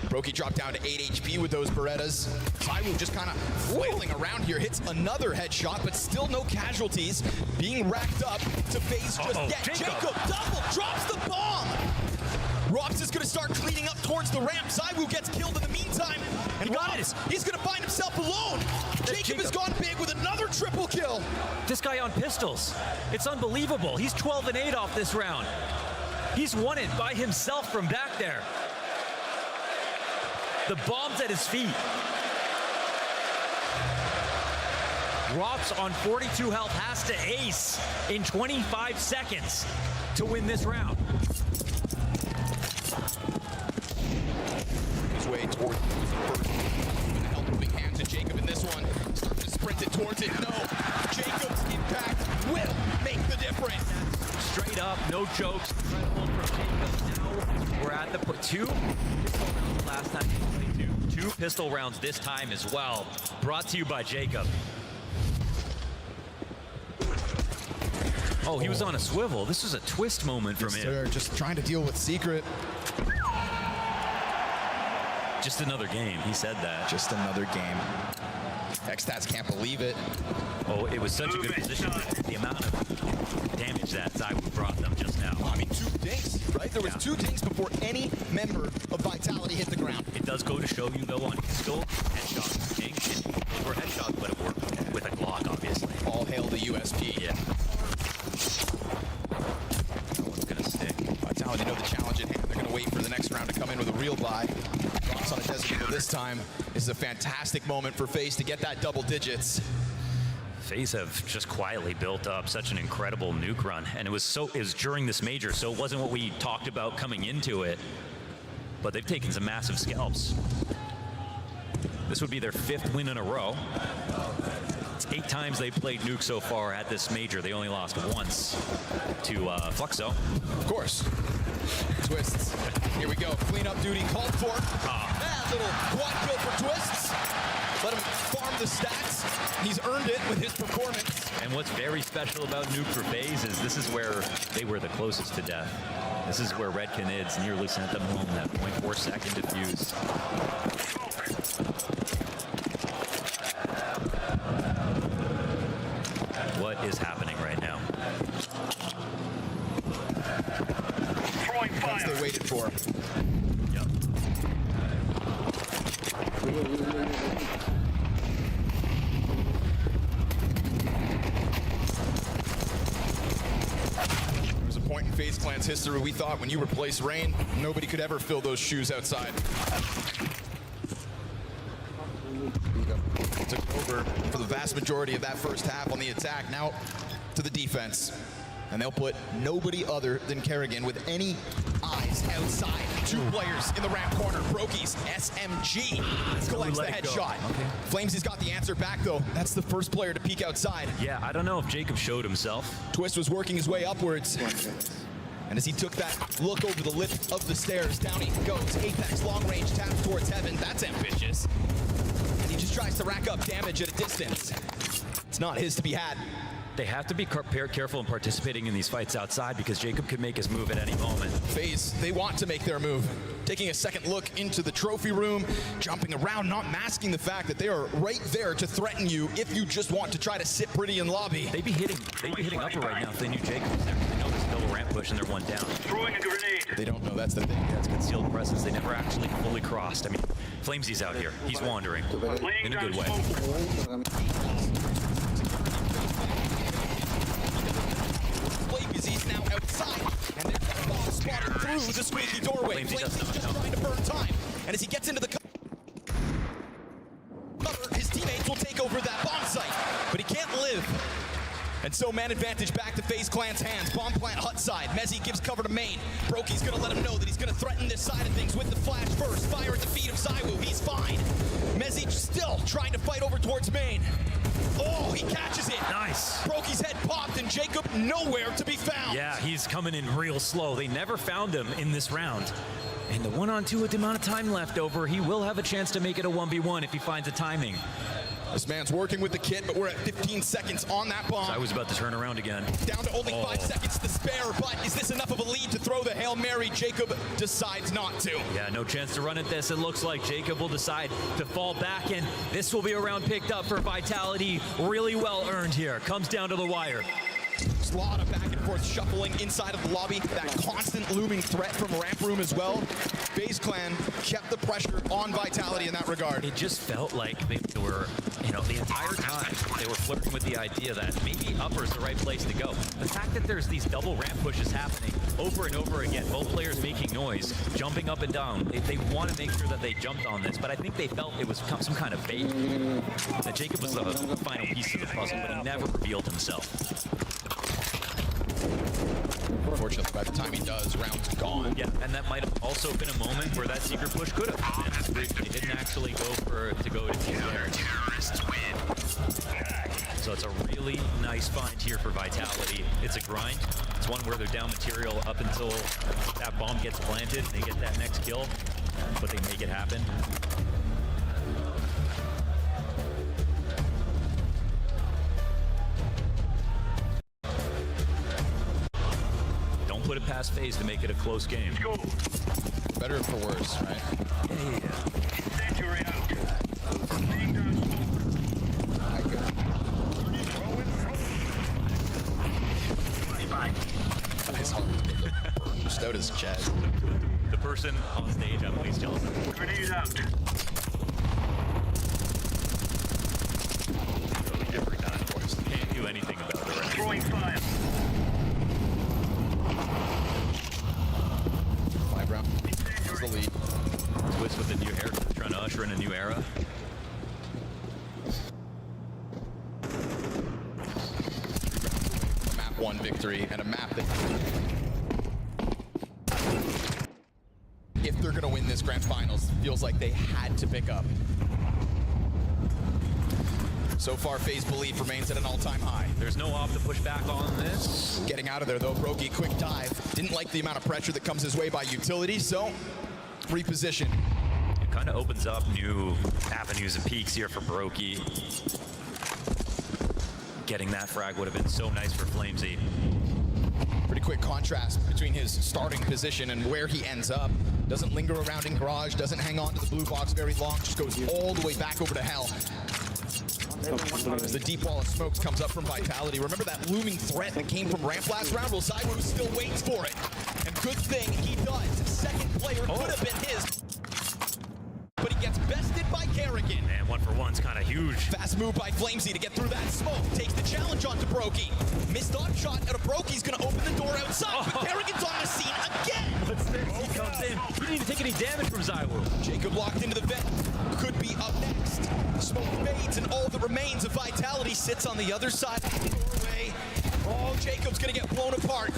Brokey dropped down to 8 HP with those Berettas. Zywoo just kind of flailing around here. Hits another headshot, but still no casualties. Being racked up to FAZE just yet. Jacob double drops the bomb. Rox is going to start cleaning up towards the ramp. Zywoo gets killed in the meantime. And Rox, he's going to find himself alone. Jacob has gone big with another triple kill. This guy on pistols. It's unbelievable. He's 12-8 off this round. He's won it by himself from back there. The bomb's at his feet. Rox on 42 health has to ace in 25 seconds to win this round. His way towards the first. With the helping hand to Jacob in this one. Starting to sprint it towards it. No. Jacob's impact will make the difference. Straight up, no jokes. Incredible from Jacob. Now we're at the two pistol rounds last time. Two pistol rounds this time as well. Brought to you by Jacob. Oh, he was on a swivel. This was a twist moment from him. Sir, just trying to deal with Secret. Just another game. He said that. Just another game. X-Stats can't believe it. Oh, it was such a good position. The amount of damage that Zywoo brought them just now. I mean, 2 dinks, right? There was 2 dinks before any member of Vitality hit the ground. It does go to show you, though, on pistol, headshot, dink, or headshot, but it worked with a Glock, obviously. All hail the USP. Yeah. No one's gonna stick. Vitality know the challenge at hand. They're gonna wait for the next round to come in with a real buy. Rox on a desert this time. This is a fantastic moment for FAZE to get that double digits. FAZE have just quietly built up such an incredible nuke run, and it was during this major, so it wasn't what we talked about coming into it, but they've taken some massive scalps. This would be their 5th win in a row. It's 8 times they played nuke so far at this major. They only lost once to Fluxo. Of course. Twists. Here we go. Cleanup duty called for. Little quad kill for Twists. Let him farm the stats. He's earned it with his performance. And what's very special about nuke for FAZE is this is where they were the closest to death. This is where Red Canids nearly sent them home that 0.4 second defuse. What is happening right now? Once they waited for. Yep. There's a point in FaZe Clan's history we thought when you replace Rain, nobody could ever fill those shoes outside. Took over for the vast majority of that first half on the attack. Now to the defense. And they'll put nobody other than Kerrigan with any eyes outside. 2 players in the ramp corner. Brokey's SMG collects the headshot. Okay. Flames has got the answer back, though. That's the first player to peek outside. Yeah, I don't know if Jacob showed himself. Twist was working his way upwards. And as he took that look over the lip of the stairs, down he goes. Apex long range tap towards heaven. That's ambitious. And he just tries to rack up damage at a distance. It's not his to be had. They have to be careful in participating in these fights outside because Jacob could make his move at any moment. FaZe, they want to make their move. Taking a second look into the trophy room, jumping around, not masking the fact that they are right there to threaten you if you just want to try to sit pretty in lobby. They'd be hitting upper right now if they knew Jacob was there. They know this double ramp push and they're one down. Throwing a grenade. They don't know that's the thing. That's concealed presence. They never actually fully crossed. I mean, FaZe's out here. He's wandering in a good way. He's now outside, and there's a bomb spotted through the squeaky doorway. FaZe's just trying to burn time, and as he gets into the cover, his teammates will take over that bomb site, but he can't live. And so man advantage back to FaZe Clan's hands. Bomb plant hut side. Mezzi gives cover to main. Brokey's gonna let him know that he's gonna threaten this side of things with the flash first. Fire at the feet of ZywOo. He's fine. Mezzi still trying to fight over towards main. Oh, he catches it. Nice. Brokey's head popped and Jacob nowhere to be found. Yeah, he's coming in real slow. They never found him in this round. And the 1-on-2 with the amount of time left over, he will have a chance to make it a 1v1 if he finds a timing. This man's working with the kit, but we're at 15 seconds on that bomb. I was about to turn around again. Down to only 5 seconds to spare, but is this enough of a lead to throw the Hail Mary? Jacob decides not to. Yeah, no chance to run at this. It looks like Jacob will decide to fall back, and this will be a round picked up for Vitality. Really well earned here. Comes down to the wire. Slaughter back and forth shuffling inside of the lobby. That constant looming threat from ramp room as well. FaZe Clan kept the pressure on Vitality in that regard. It just felt like they were, you know, the entire time they were flirting with the idea that maybe upper is the right place to go. The fact that there's these double ramp pushes happening over and over again, both players making noise, jumping up and down. They want to make sure that they jumped on this, but I think they felt it was some kind of bait. That Jacob was the final piece of the puzzle, but he never revealed himself. Unfortunately, by the time he does, round's gone. Yeah, and that might have also been a moment where that secret push could have. They didn't actually go to go to Terrorists win. So it's a really nice find here for Vitality. It's a grind. It's one where they're down material up until that bomb gets planted and they get that next kill, but they make it happen. Put it past FaZe to make it a close game. Better for worse, right? Yeah. Incendiary out. Nice hard. Just out his chest. The person on stage, I'm at least jealous of. Grenade out. Every time, of course. Can't do anything about it. Right? Throwing fire. 5 round. That's the lead. Twist with the new hair, trying to usher in a new era. A map 1 victory and a map that, if they're gonna win this grand finals, feels like they had to pick up. So far, FaZe belief remains at an all-time high. There's no off to push back on this. Getting out of there, though, Brokey, quick dive. Didn't like the amount of pressure that comes his way by utility, so reposition. It kind of opens up new avenues and peaks here for Brokey. Getting that frag would have been so nice for FaZe. Pretty quick contrast between his starting position and where he ends up. Doesn't linger around in garage, doesn't hang on to the blue box very long, just goes all the way back over to hell. As the deep wall of smokes comes up from Vitality. Remember that looming threat that came from ramp last round? Well, ZywOo still waits for it. And good thing he does. Second player could have been his. But he gets bested by Kerrigan. Man, 1-for-1's kind of huge. Fast move by FaZe to get through that smoke. Takes the challenge onto Brokey. Missed on shot out of Brokey's gonna open the door outside. But Kerrigan's on the scene again. What's this? He comes in. He didn't even take any damage from ZywOo. Jacob locked into the vent. Could be up next. Smoke fades and all that remains of Vitality sits on the other side of the doorway. Oh, Jacob's gonna get blown apart.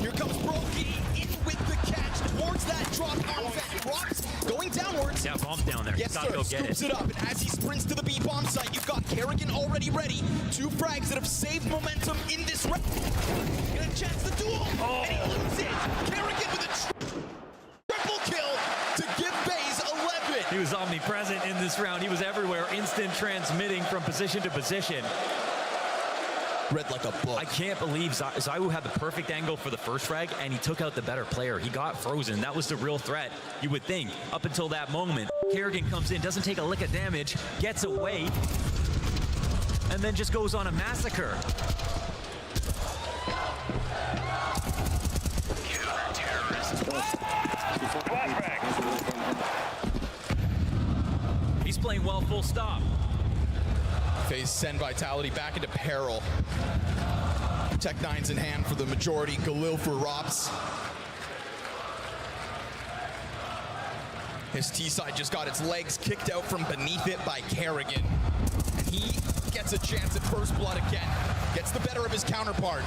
Here comes Brokey in with the catch towards that drop on vent. Rocks going downwards. Yeah, bomb's down there. Yes, sir. Go get Scoops it up, and as he sprints to the B bomb site, you've got Kerrigan already ready. 2 frags that have saved momentum in this round. Get a chance to duel, and he loses. Kerrigan with a triple kill to give FaZe 11. He was omnipresent in this round. He was everywhere, instant transmitting from position to position. Read like a book. I can't believe ZywOo had the perfect angle for the first frag, and he took out the better player. He got frozen. That was the real threat, you would think, up until that moment. Kerrigan comes in, doesn't take a lick of damage, gets away, and then just goes on a massacre. He's playing well, full stop. FaZe send Vitality back into peril. Tech-9's in hand for the majority. Galil for Rops. His T-side just got its legs kicked out from beneath it by Kerrigan. And he gets a chance at first blood again. Gets the better of his counterpart.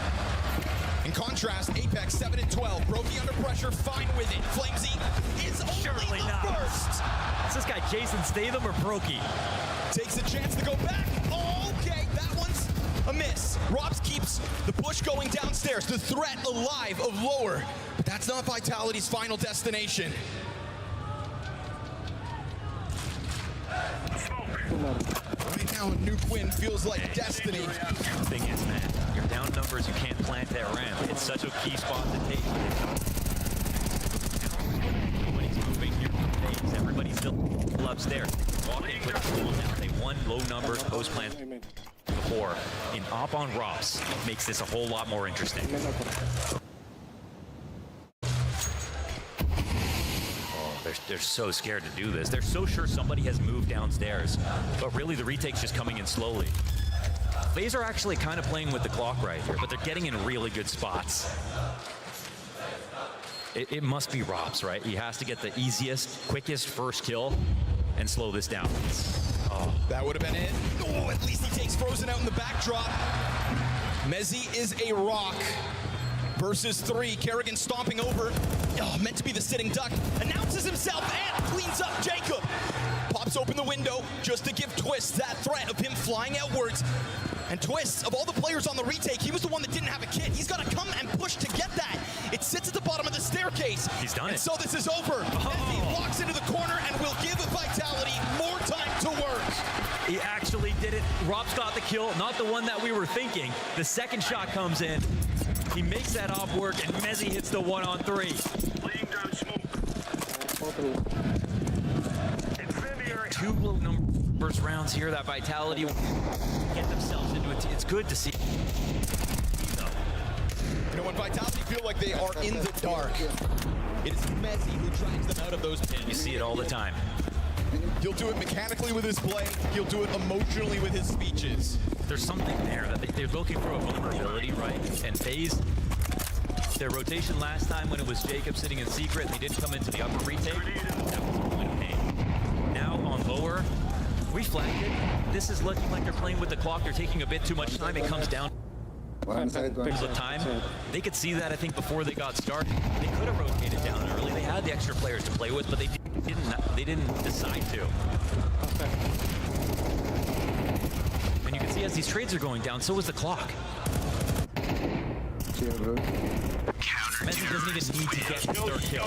In contrast, Apex 7-12. Brokey under pressure, fine with it. Flamesy is only the first. Is this guy Jason Statham or Brokey? Takes a chance to go back. Oh, okay, that one's a miss. Robs keeps the push going downstairs. The threat alive of lower. But that's not Vitality's final destination. Right now, a nuke win feels like destiny. The thing is, man, you're down numbers, you can't plant that ramp. It's such a key spot to take. Nobody's moving here from FaZe. Everybody's still upstairs. Walking, put the wall down. They won low numbers, post plant before. In op on Ross makes this a whole lot more interesting. They're so scared to do this. They're so sure somebody has moved downstairs. But really, the retake's just coming in slowly. FaZe are actually kind of playing with the clock right here, but they're getting in really good spots. It must be Robs, right? He has to get the easiest, quickest first kill and slow this down. Oh, that would have been it. Oh, at least he takes Frozen out in the backdrop. Mezzy is a rock. Versus 3, Kerrigan stomping over. Oh, meant to be the sitting duck. Announces himself and cleans up Jacob. Pops open the window just to give Twist that threat of him flying outwards. And Twist, of all the players on the retake, he was the one that didn't have a kit. He's got to come and push to get that. It sits at the bottom of the staircase. He's done it. And so this is over. Mezzy walks into the corner and will give Vitality more time to work. He actually did it. Rob's got the kill, not the one that we were thinking. The second shot comes in. He makes that op work, and Mezzy hits the 1-on-3. Laying down smoke. Incendiary. 2 low numbers rounds here. That Vitality will get themselves into it. It's good to see. You know, when Vitality feel like they are in the dark, it is Mezzy who drags them out of those pins. You see it all the time. He'll do it mechanically with his play. He'll do it emotionally with his speeches. There's something there that they're looking for a vulnerability, right? And FaZe, their rotation last time when it was Jacob sitting in secret and they didn't come into the upper retake, that was a point of pain. Now on lower, we flagged it. This is looking like they're playing with the clock. They're taking a bit too much time. It comes down the time. They could see that, I think, before they got started. They could have rotated down early. They had the extra players to play with, but they didn't decide to. And you can see as these trades are going down, so is the clock. Mezzy doesn't even need to get his third kill.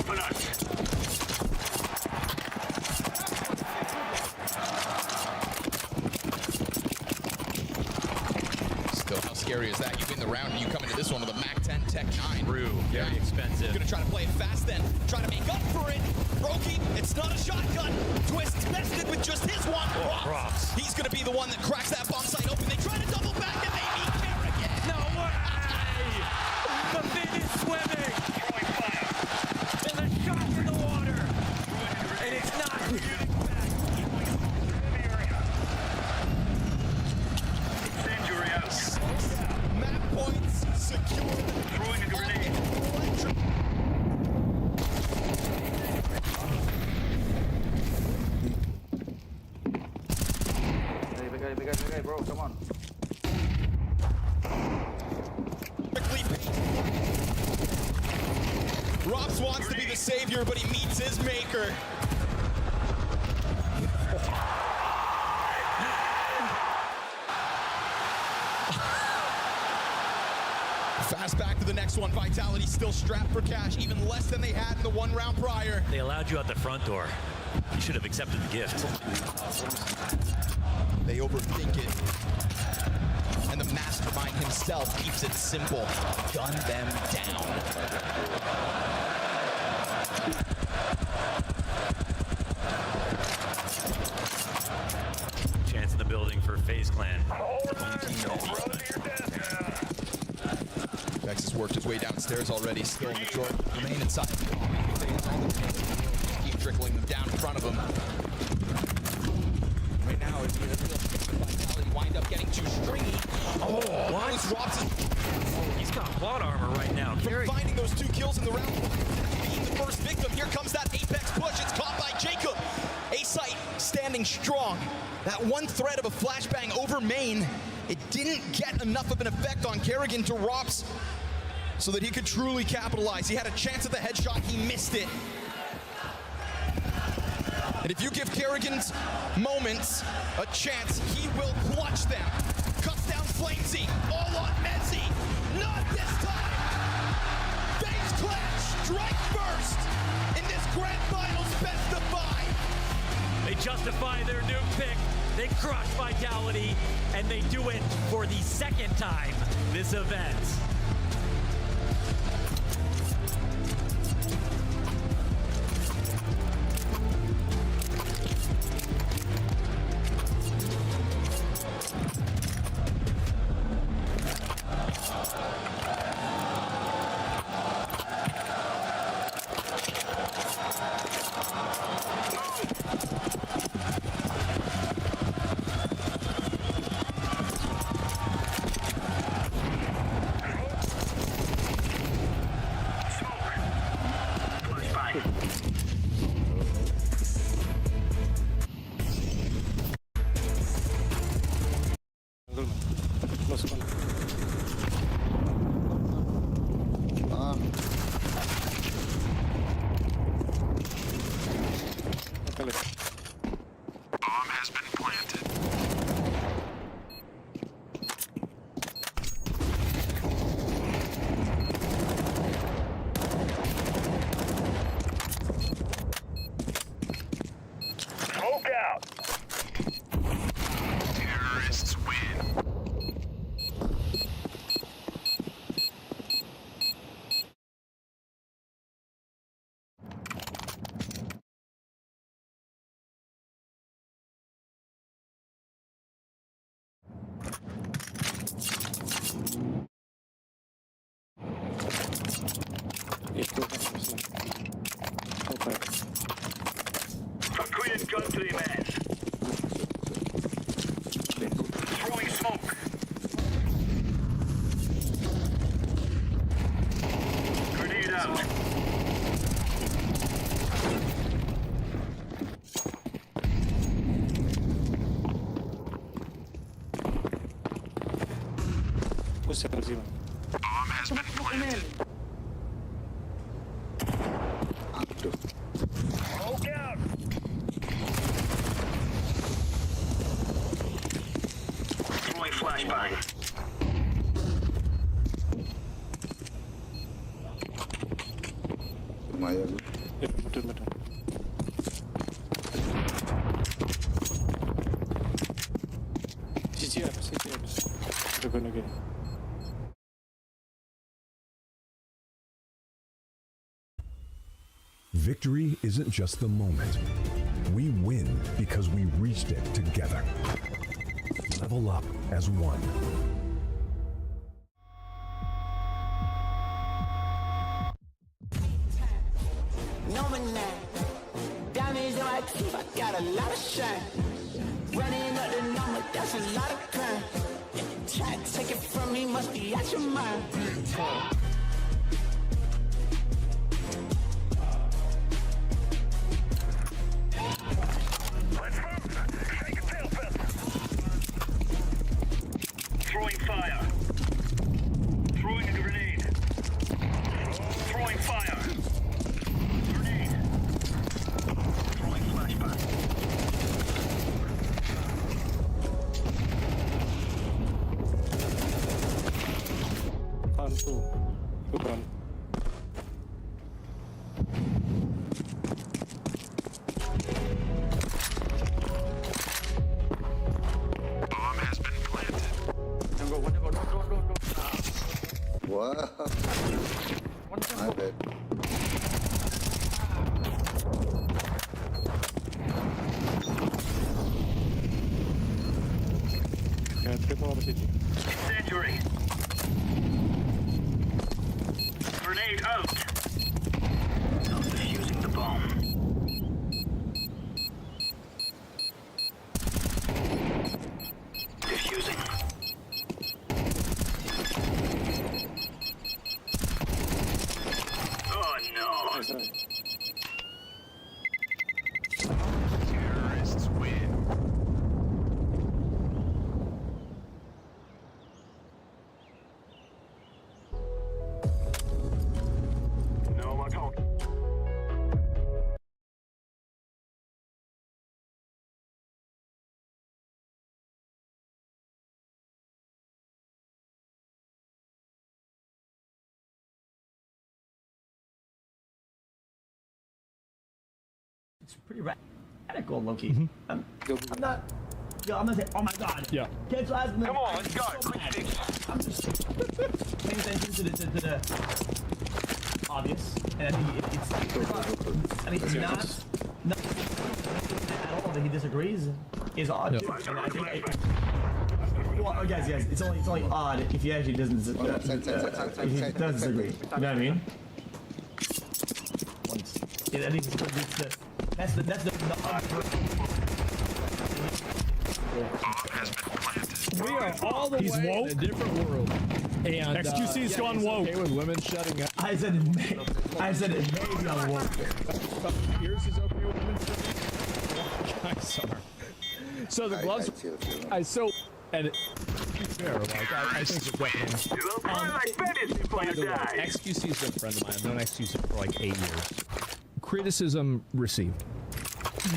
Still, how scary is that? You win the round and you come into this one with a MAC-10 Tech-9. True, very expensive. Gonna try to play it fast then. Try to make up for it. Brokey, it's not a shotgun. Twist tested with just his one. Ross. He's gonna be the one that cracks that bomb site open. They try to double back and they meet Kerrigan. No way! The thing is swimming! Throwing fire. And the shot's in the water! And it's not shooting back! Incendiary out. Map points secured. Throwing a grenade. Hey, bro, come on. Robs wants to be the savior, but he meets his maker. Fast back to the next one. Vitality still strapped for cash, even less than they had in the 1 round prior. They allowed you out the front door. You should have accepted the gift. They overthink it. And the mastermind himself keeps it simple. Gun them down. Chance in the building for FaZe Clan. Vex is has worked his way downstairs already. Still in the short. Remain inside. Keep trickling them down in front of him. Right now, it's been a real vitality. Wind up getting too stringy. Oh, what? Robson. He's got plot armor right now. From finding those 2 kills in the round, being the first victim. Here comes that Apex push. It's caught by Jacob. FACEIT standing strong. That one threat of a flashbang over main, it didn't get enough of an effect on Kerrigan to Rops so that he could truly capitalize. He had a chance at the headshot, he missed it. And if you give Kerrigan's moments a chance, he will clutch them. Cuts down Flamesy, all on Mezzy. Not this time! FaZe Clan strike first in this grand finals best of 5. They justify their nuke pick. They crush Vitality, and they do it for the second time this event. Bomb has been planted. Smoke out. Terrorists win. A clean country, man. Throwing smoke. Grenade out. Bomb has been planted. Smoke out. Throwing flashbang. Victory isn't just the moment. We win because we reached it together. Level up as one. No man now. Diamonds in my teeth, I got a lot of shine. Running up the number, that's a lot of crime. Try to take it from me, must be out your mind. Throwing fire. Throwing a grenade. Throwing fire. Grenade. Throwing flashbang. Bomb has been planted. What? My bad. Incendiary. Grenade out. I'm defusing the bomb. Defusing. Oh no. Terrorists win. No more talk. It's pretty radical, Loki. I'm not. Yo, I'm gonna say, oh my god. Yeah. Kids last minute. Come on, let's go. So I'm just paying attention to the obvious, and I think it's. I mean, it's not at all that he disagrees is odd. Too. And I think. Well, guys, it's only odd if he actually doesn't. If he does disagree. You know what I mean? I think that's the We are all the way in a different world. And XQC's gone woke. Okay with women shutting up. I said it may be on woke. Yours is okay with women shutting up? I'm sorry. So the gloves... And to be fair, like, I think it's definitely... By the way, XQC's a friend of mine. I've known XQC for like 8 years. Criticism received.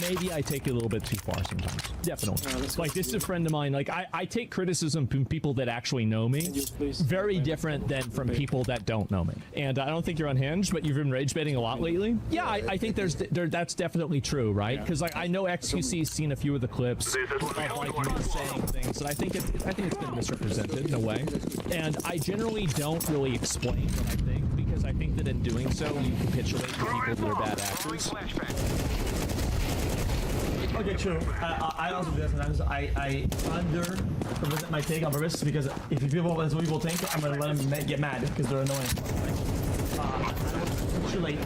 Maybe I take it a little bit too far sometimes. Definitely. Like, this is a friend of mine. Like, I take criticism from people that actually know me. Very different than from people that don't know me. And I don't think you're unhinged, but you've been rage baiting a lot lately. Yeah, I think that's definitely true, right? Because like I know XQC's seen a few of the clips of like you saying things, and I think it's been misrepresented in a way. And I generally don't really explain what I think, because I think that in doing so you capitulate to people who are bad actors. Okay, true. I also do that sometimes. I under-represent my take on purpose, because if that's what people think, I'm gonna let them get mad because they're annoying. Capitulate.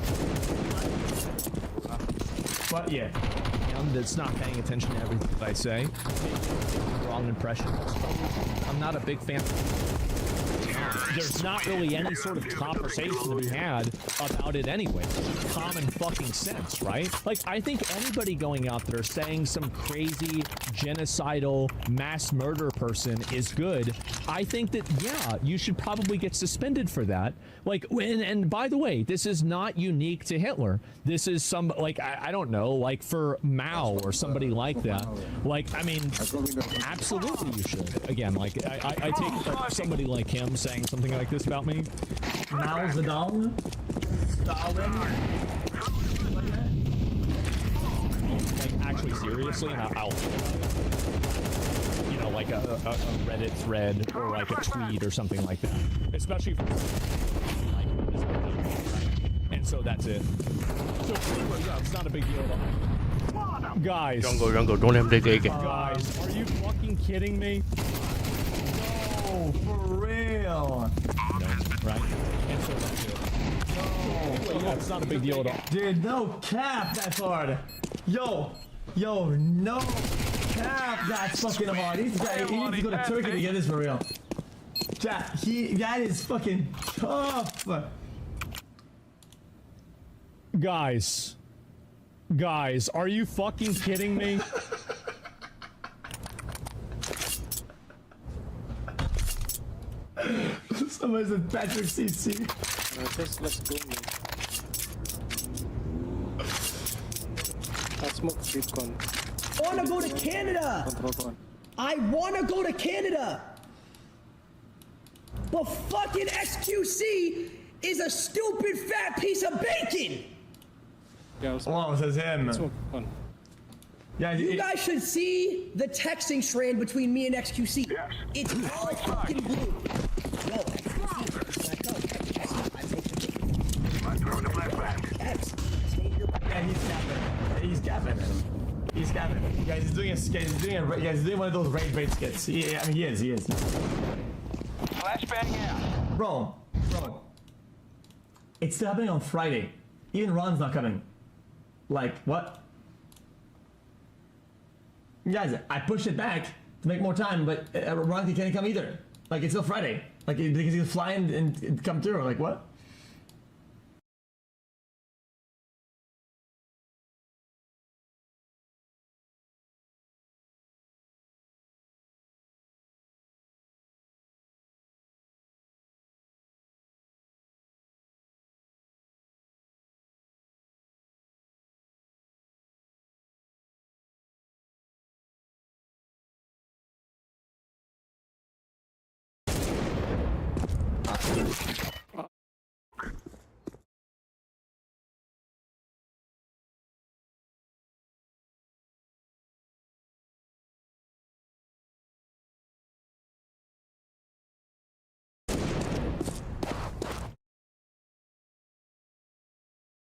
But yeah. That's not paying attention to everything that I say. Wrong impression. I'm not a big fan. There's not really any sort of conversation to be had about it anyway. Common fucking sense, right? Like, I think anybody going out there saying some crazy genocidal mass murder person is good. I think that, yeah, you should probably get suspended for that. Like, and by the way, this is not unique to Hitler. This is some, like, I don't know, like for Mao or somebody like that. Like, I mean, absolutely you should. Again, like, I take somebody like him saying something like this about me. Mao Zedong? Stalin? Like, actually, seriously, I'll you know, like a Reddit thread or like a tweet or something like that. Especially for like, and so that's it. So, yeah, it's not a big deal at all. Guys. Jungle, don't have the gig. Guys, are you fucking kidding me? No, for real. No, right? And so that's it. No. Yeah, it's not a big deal at all. Dude, no cap, that's hard. Yo, no cap, that's fucking hard. He needs to go to Turkey to get this for real. Chat, that is fucking tough. Guys, are you fucking kidding me? Somebody said Patrick CC. Let's go, man. I smoke Bitcoin. I wanna go to Canada! I wanna go to Canada! But fucking XQC is a stupid fat piece of bacon! Oh, says him. Yeah, you guys should see the texting strand between me and XQC. Yes. It's all fucking blue. Yo, He's gapping. Guys, he's doing one of those rage bait skits. I mean, he is. Flashbang out. Bro. It's still happening on Friday. Even Ron's not coming. Like, what? Guys, I pushed it back to make more time, but Ron can't come either. Like, it's still Friday. Like, because he's flying and come through. Like, what?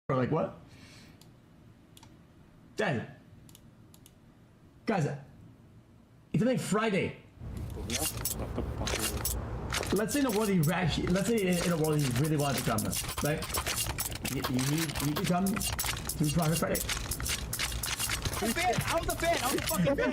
Like, what? Guys, it's like Friday. Let's say in a world he really wanted to come, right? You need to come to Friday. I was a fan. I was a fucking fan.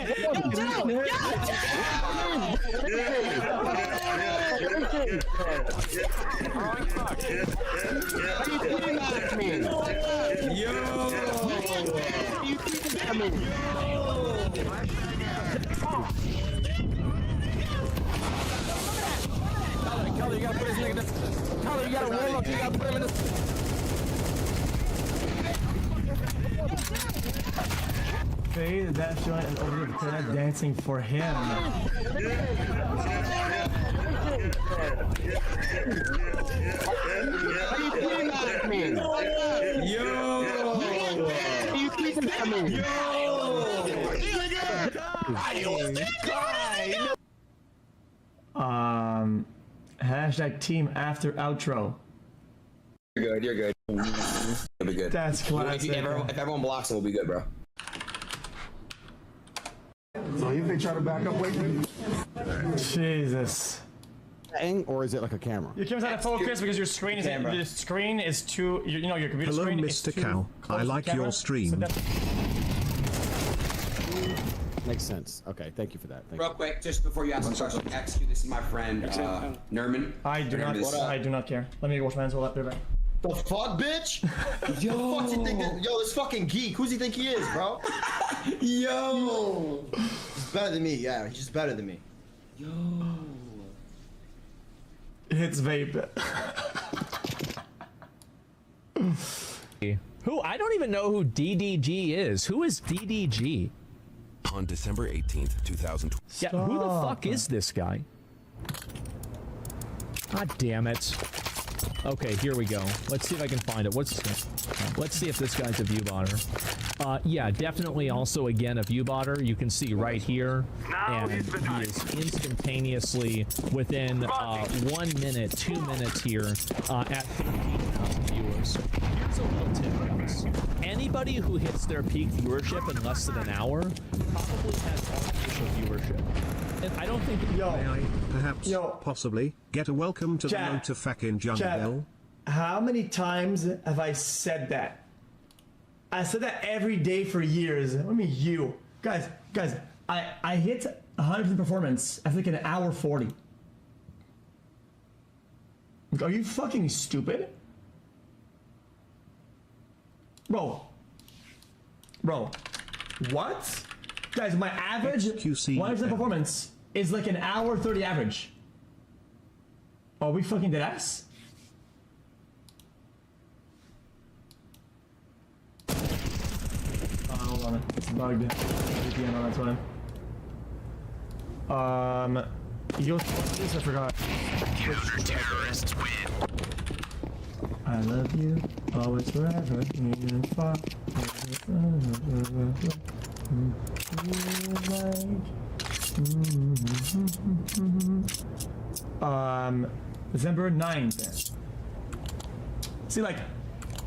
Color, you gotta put this nigga. Color, you gotta roll up. You gotta put him in the. FAZE, that showing and over KaiCenat dancing for him. Hashtag team after outro. You're good. You're good. You'll be good. That's classic. If everyone blocks him, we'll be good, bro. So if they try to back up, wait. Jesus. Or is it like a camera? Your camera's out of focus because your screen is too. You know your computer screen is too. Hello, Mr. Cow. I like your stream. Makes sense. Okay, thank you for that. Real quick, just before you ask the question, XQ, this is my friend, Nerman. I do not care. Let me wash my hands while they're back. The fuck, bitch? Yo, what's he think? Yo, this fucking geek. Who's he think he is, bro? Yo, he's better than me. Yeah, he's just better than me. Yo, it's vape. Who? I don't even know who DDG is. Who is DDG? On December 18th, 2020. Yeah, who the fuck is this guy? God damn it. Okay, here we go. Let's see if I can find it. Let's see if this guy's a view botter. Yeah, definitely also again a view botter. You can see right here, and he is instantaneously within 1 minute, 2 minutes here at 15,000 viewers. Here's a little tip, guys. Anybody who hits their peak viewership in less than an hour probably has artificial viewership. And I don't think. May I, perhaps, possibly, get a welcome to the Motorfac in Jungle? How many times have I said that? I said that every day for years. What do you mean you? Guys, I hit 100% performance after like an hour 40. Are you fucking stupid? Bro, what? Guys, my average 100% performance is like an hour 30 average. Are we fucking dead ass? Hold on, it's bugged. VPN on, that's why. This I forgot. Counter-terrorists win. I love you, always forever, and far. December 9th. See, like,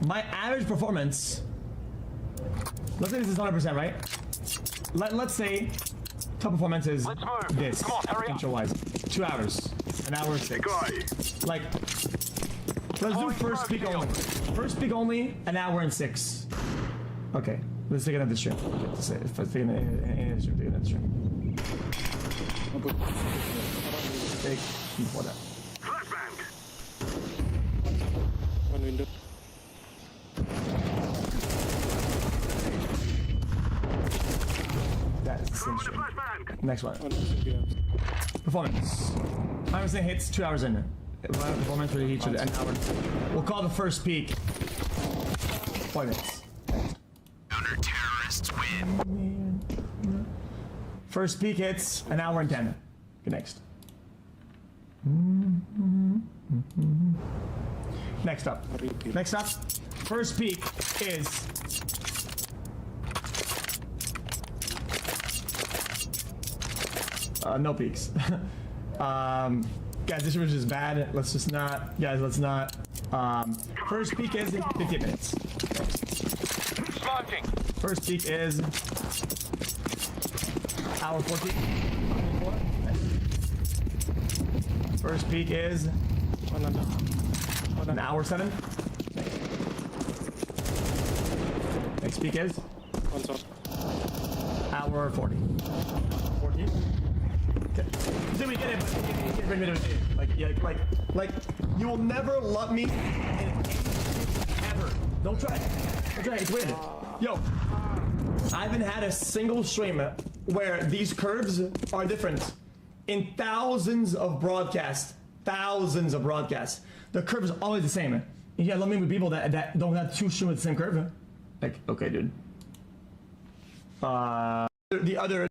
my average performance, let's say this is 100%, right? Let's say top performance is this, intro-wise. 2 hours, an hour 6. Like, Let's do first speak only. First speak only, an hour and 6. Okay, let's take another stream. Let's take another stream. Take before that. One window. That is the same stream. Next one. Performance. I was saying hits 2 hours in. Performance for each of an hour. We'll call the first peak 4 minutes. Counter-terrorists win. First peak hits an hour and 10. Good, next. Next up. First peak is no peaks. Guys, this is bad. Let's just not. Guys, let's not. First peak is 50 minutes. First peak is hour 14. First peak is an hour 7. Next peak is hour 40. 14. Okay. So we get it. Like, you will never love me ever. Don't try it. It's weird. Yo, I haven't had a single stream where these curves are different. In thousands of broadcasts, the curve is always the same. And you love me with people that don't have 2 streams with the same curve. Like, okay, dude. The other.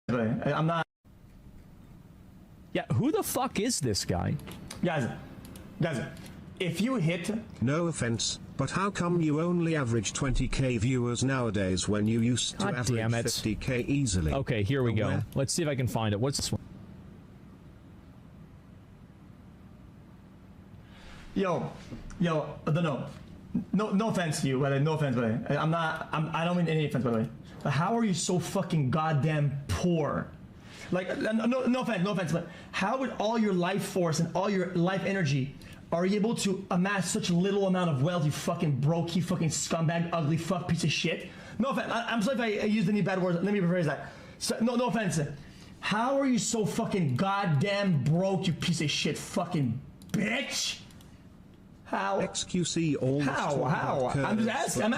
I'm not. Yeah, who the fuck is this guy? Guys, if you hit. No offense, but how come you only average 20k viewers nowadays when you used to average 50k easily? Okay, here we go. Let's see if I can find it. What's this one? Yo, I don't know. No offense to you, by the way. No offense, by the way. I don't mean any offense, by the way. But how are you so fucking goddamn poor? Like, no offense, but how with all your life force and all your life energy are you able to amass such little amount of wealth, you fucking broke, you fucking scumbag, ugly fuck piece of shit? No offense. I'm sorry if I used any bad words. Let me rephrase that. So, no offense. How are you so fucking goddamn broke, you piece of shit fucking bitch? How? XQC almost. How? I'm asking.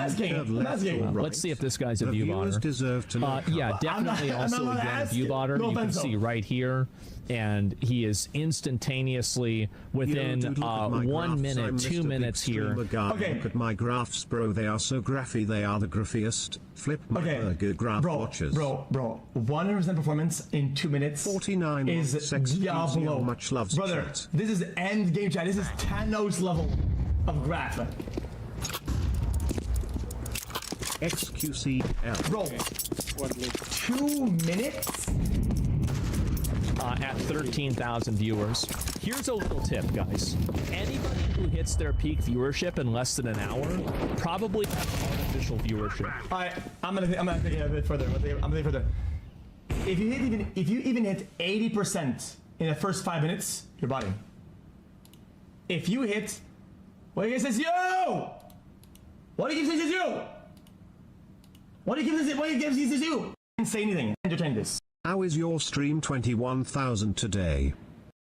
Let's see if this guy's a view botter. Deserve to know. Yeah, definitely also again a view botter. You can see right here, and he is instantaneously within 1 minute, 2 minutes here. Okay. Look at my graphs, bro. They are so graphy. They are the graphiest. Flip my burger graph watchers. Bro. 100% performance in 2 minutes. 49 is Diablo. Much love, brother. Chat. This is end game chat. This is Thanos level of graph. XQCL. Bro, 2 minutes? At 13,000 viewers. Here's a little tip, guys. Anybody who hits their peak viewership in less than an hour probably has artificial viewership. All right, I'm gonna take it a bit further. If you even hit 80% in the first 5 minutes, you're botting. If you hit, what do you guys say, yo? What do you give this you? What do you give this you? Didn't say anything. Entertain this. How is your stream 21,000 today?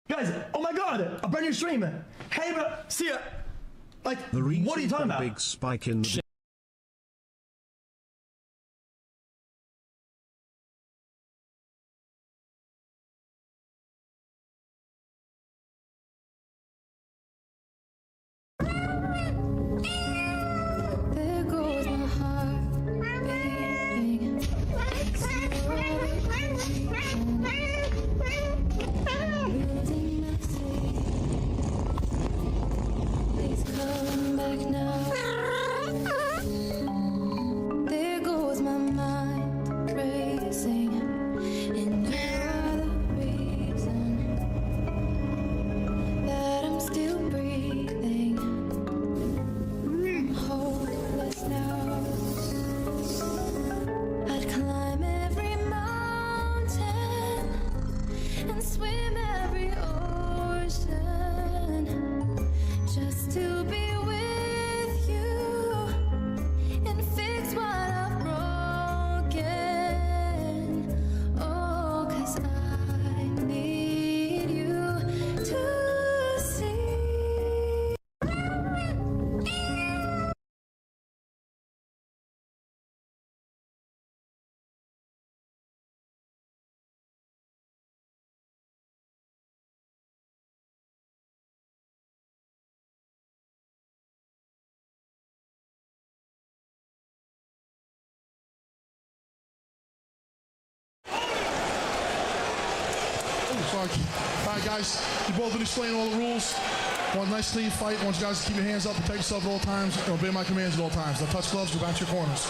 Guys, oh my god, a brand new stream. Hey, bro, see ya. Like, what are you talking about? Big spike in the There goes my heart beating. Please come back now. fuck. All right, guys, you both been explaining all the rules. Want a nice clean fight. Want you guys to keep your hands up, protect yourself at all times, and obey my commands at all times. Now touch gloves, go back to your corners.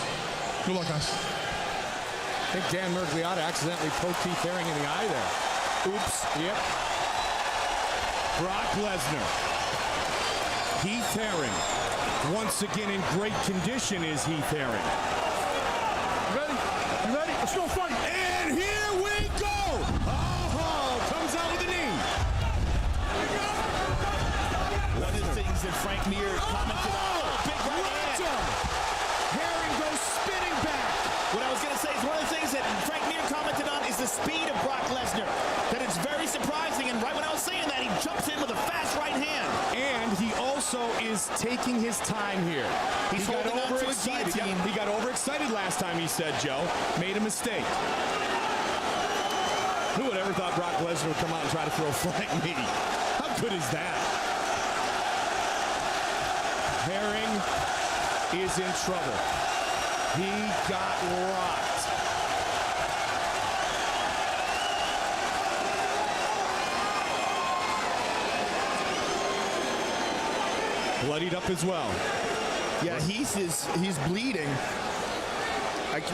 Good luck, guys. I think Dan Mergliotta accidentally poked Keith Haring in the eye there. Oops. Yep. Brock Lesnar. Heath Haring. Once again in great condition is Heath Haring. You ready? You ready? Let's go fight. And here we go. Oh, comes out with a knee. One of the things that Frank Mir commented on. Big right hand. Haring goes spinning back. What I was going to say is one of the things that Frank Mir commented on is the speed of Brock Lesnar. That it's very surprising, and right when I was saying that, he jumps in with a fast right hand. And he also is taking his time here. He's he got holding on to his overexcited. He got overexcited last time, he said, Joe. Made a mistake. Who would ever thought Brock Lesnar would come out and try to throw a flying knee? How good is that? Haring is in trouble. He got rocked. Bloodied up as well. Yeah, he's bleeding.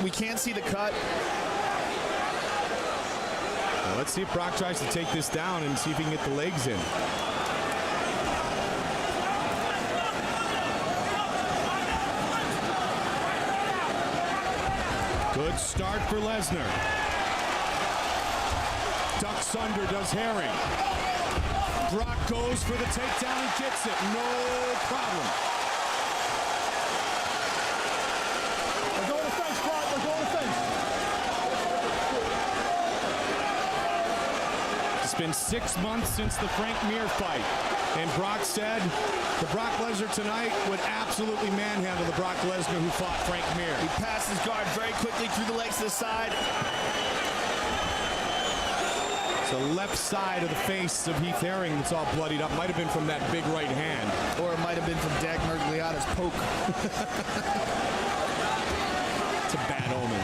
We can't see the cut. Well, let's see if Brock tries to take this down and see if he can get the legs in. Good start for Lesnar. Ducks under, does Haring. Brock goes for the takedown and gets it. No problem. We're going to fence, Brock. We're going to fence. It's been 6 months since the Frank Mir fight. And Brock said the Brock Lesnar tonight would absolutely manhandle the Brock Lesnar who fought Frank Mir. He passed his guard very quickly through the legs to the side. The left side of the face of Heath Haring that's all bloodied up. Might have been from that big right hand. Or it might have been from Dan Mergliotta's poke. It's a bad omen.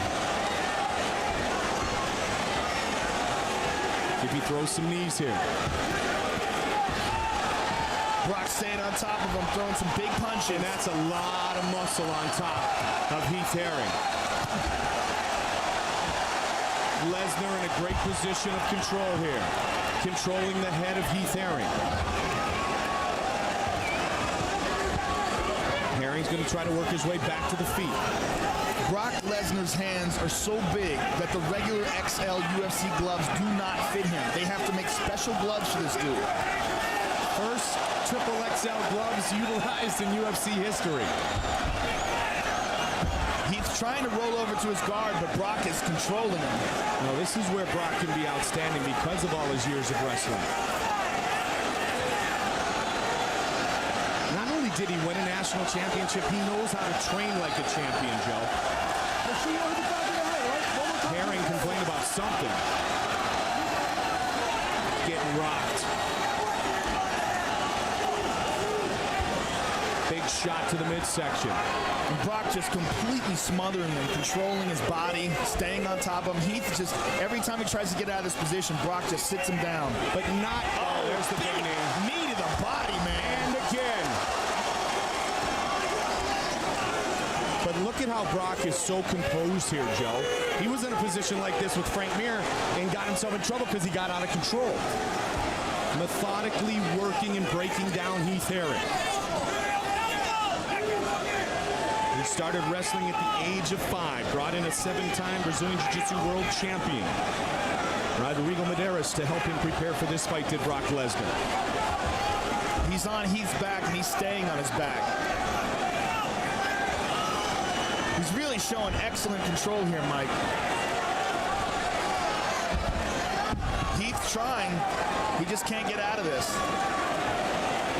If he throws some knees here. Brock staying on top of him, throwing some big punches. And that's a lot of muscle on top of Heath Haring. Lesnar in a great position of control here. Controlling the head of Heath Haring. Haring's going to try to work his way back to the feet. Brock Lesnar's hands are so big that the regular XL UFC gloves do not fit him. They have to make special gloves for this dude. First triple XL gloves utilized in UFC history. He's trying to roll over to his guard, but Brock is controlling him. No, this is where Brock can be outstanding because of all his years of wrestling. Not only did he win a national championship, he knows how to train like a champion, Joe. Haring complained about something. Getting rocked. Big shot to the midsection. And Brock just completely smothering him, controlling his body, staying on top of him. Heath just, every time he tries to get out of this position, Brock just sits him down. But not, oh, there's the big knee to the body, man. And again. But look at how Brock is so composed here, Joe. He was in a position like this with Frank Mir and got himself in trouble because he got out of control. Methodically working and breaking down Heath Haring. He started wrestling at the age of 5, brought in a 7-time Brazilian Jiu-Jitsu world champion, Rodrigo Medeiros, to help him prepare for this fight, did Brock Lesnar. He's on Heath's back and he's staying on his back. He's really showing excellent control here, Mike. Heath's trying, he just can't get out of this.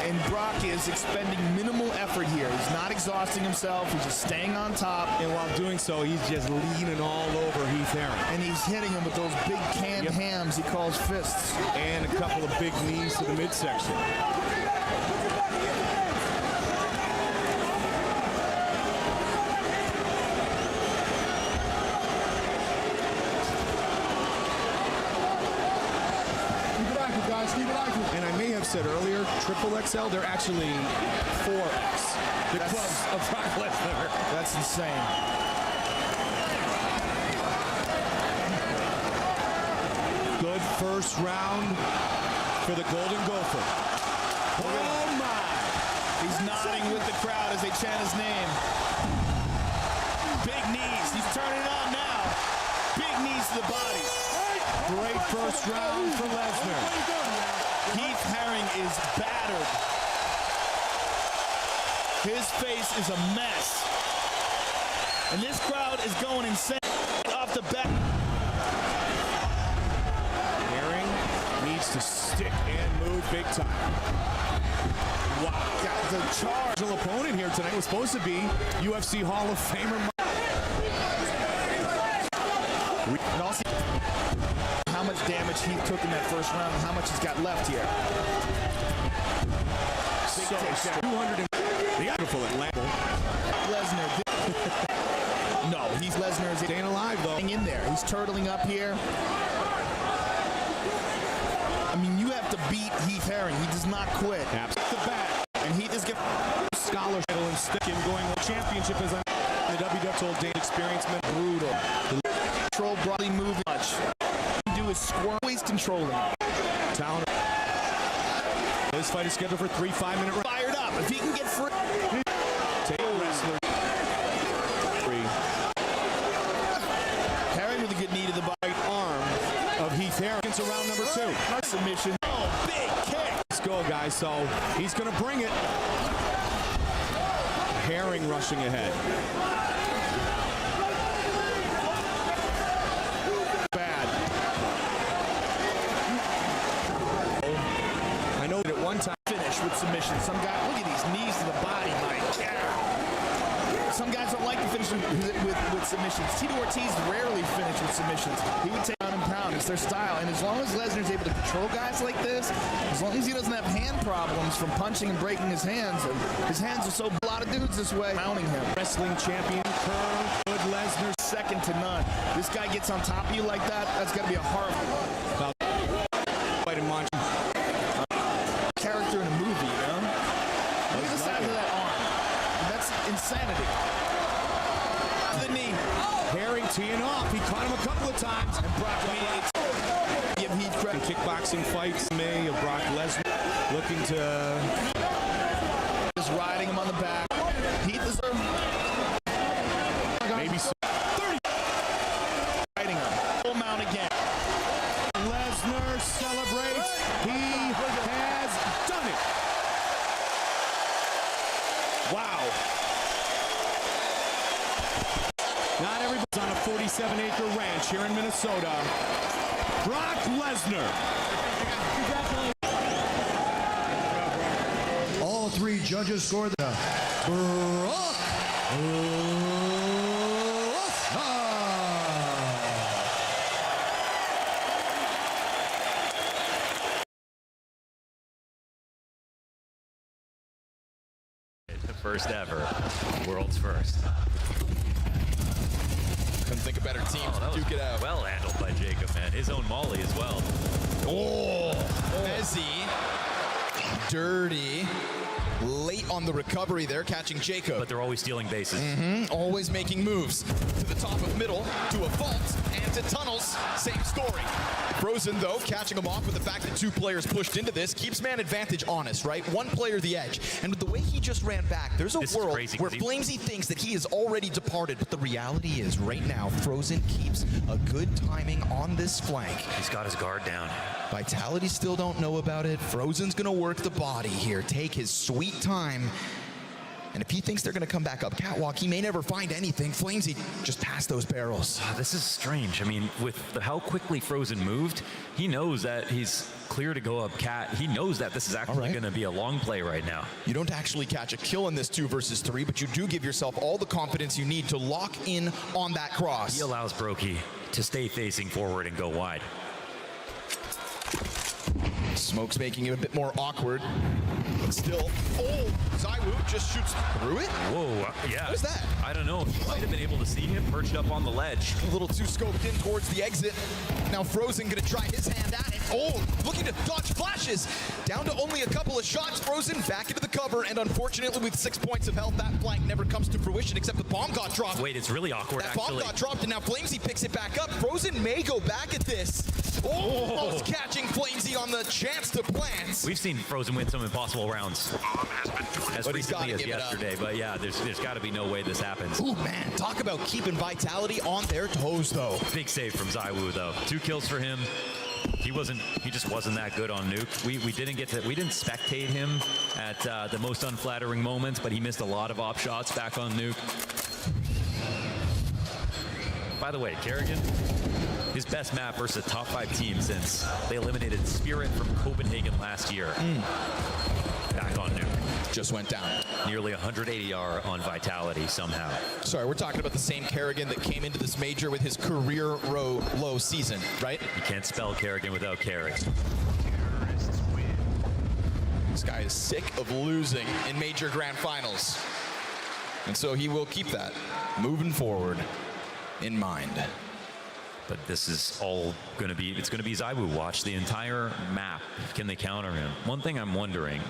And Brock is expending minimal effort here. He's not exhausting himself. He's just staying on top. And while doing so, he's just leaning all over Heath Haring. And he's hitting him with those big canned hams he calls fists. And a couple of big knees to the midsection. And I may have said earlier, triple XL, they're actually 4X. The clubs of Brock Lesnar. That's insane. Good first round for the Golden Gopher. Oh my! He's nodding with the crowd as they chant his name. Big knees. He's turning it on now. Big knees to the body. Great first round for Lesnar. Keith Haring is battered. His face is a mess. And this crowd is going insane off the bat. Haring needs to stick and move big time. Wow. The charge. The opponent here tonight was supposed to be UFC Hall of Famer. And also how much damage he took in that first round and how much he's got left here. So 200 and beautiful Atlanta. Lesnar. No, he's Lesnar is staying alive though. In there, he's turtling up here. I mean, you have to beat Heath Haring. He does not quit. Absolutely. The back. And he just gets scholarship and stick him going with championship as the WWF told Dane experience meant brutal. Control broadly moving much. Do is squirm, always controlling. Town. This fight is scheduled for 3 5-minute rounds. Fired up. If he can get free. Take a wrestler. Haring with a good knee to the right arm of Heath Haring. It's around number 2. Submission. Oh, big kick. Let's go, guys. So he's going to bring it. Haring rushing ahead. Bad. I know that at one time. Finish with submission. Some guy, look at these knees to the body, my God. Some guys don't like to finish with submissions. Tito Ortiz rarely finished with submissions. He would take out and pound. It's their style. And as long as Lesnar's able to control guys like this, as long as he doesn't have hand problems from punching and breaking his hands, and his hands are so a lot of dudes this way, mounting him. Wrestling champion, curl, good Lesnar. Second to none. This guy gets on top of you like that, that's got to be a horrible fight in Montreal. Character in a movie, you know? Look at the size of that arm. That's insanity. The knee. Haring teeing off. He caught him a couple of times. And Brock Lesnar. Give Heath credit. Kickboxing fights May of Brock Lesnar looking to. Just riding him on the back. Heath is maybe 30. Riding him. Full mount again. Lesnar celebrates. He has done it. Wow. Not everybody's on a 47-acre ranch here in Minnesota. Brock Lesnar. All 3 judges scored the Brock Lesnar. First ever, world's first. Couldn't think of better teams to duke it out. Well handled by Jacob, man. His own Molly as well. Oh, Mezzi. Dirty. Late on the recovery there, catching Jacob. But they're always stealing bases. Always making moves. To the top of middle, to a vault, and to tunnels. Same story. Frozen, though, catching him off with the fact that 2 players pushed into this, keeps man advantage honest, right? 1 player the edge. And with the way he just ran back, there's a world where Flamesy thinks that he has already departed. But the reality is, right now, Frozen keeps a good timing on this flank. He's got his guard down. Vitality still don't know about it. Frozen's gonna work the body here, take his sweet time. And if he thinks they're gonna come back up catwalk, he may never find anything. Flamesy just passed those barrels. This is strange. I mean, with how quickly Frozen moved, he knows that he's clear to go up cat. He knows that this is actually gonna be a long play right now. You don't actually catch a kill in this 2 versus 3, but you do give yourself all the confidence you need to lock in on that cross. He allows Brokey to stay facing forward and go wide. Smoke's making it a bit more awkward. but still. Oh, ZywOo just shoots through it? Whoa, yeah. What is that? I don't know. You might have been able to see him perched up on the ledge. A little too scoped in towards the exit. Now Frozen gonna try his hand at it. Oh, looking to dodge flashes. Down to only a couple of shots. Frozen back into the cover, and unfortunately with 6 points of health, that flank never comes to fruition except the bomb got dropped. Wait, it's really awkward, that actually. Bomb got dropped, and now Flamesy picks it back up. Frozen may go back at this. Almost catching Flamesy on the chance to plant. We've seen Frozen win some impossible rounds as recently as yesterday, but yeah, there's got to be no way this happens. Ooh, man, talk about keeping Vitality on their toes, though. Big save from ZywOo, though. 2 kills for him. He just wasn't that good on Nuke. We didn't spectate him at the most unflattering moments, but he missed a lot of op shots back on Nuke. By the way, Kerrigan, his best map versus a top 5 team since they eliminated Spirit from Copenhagen last year. Back on Nuke. Just went down. Nearly 180 R on Vitality somehow. Sorry, we're talking about the same Kerrigan that came into this major with his career low season, right? You can't spell Kerrigan without carry. This guy is sick of losing in major grand finals. And so he will keep that moving forward in mind. But this is all going to be, it's going to be ZywOo. Watch the entire map. Can they counter him? One thing I'm wondering,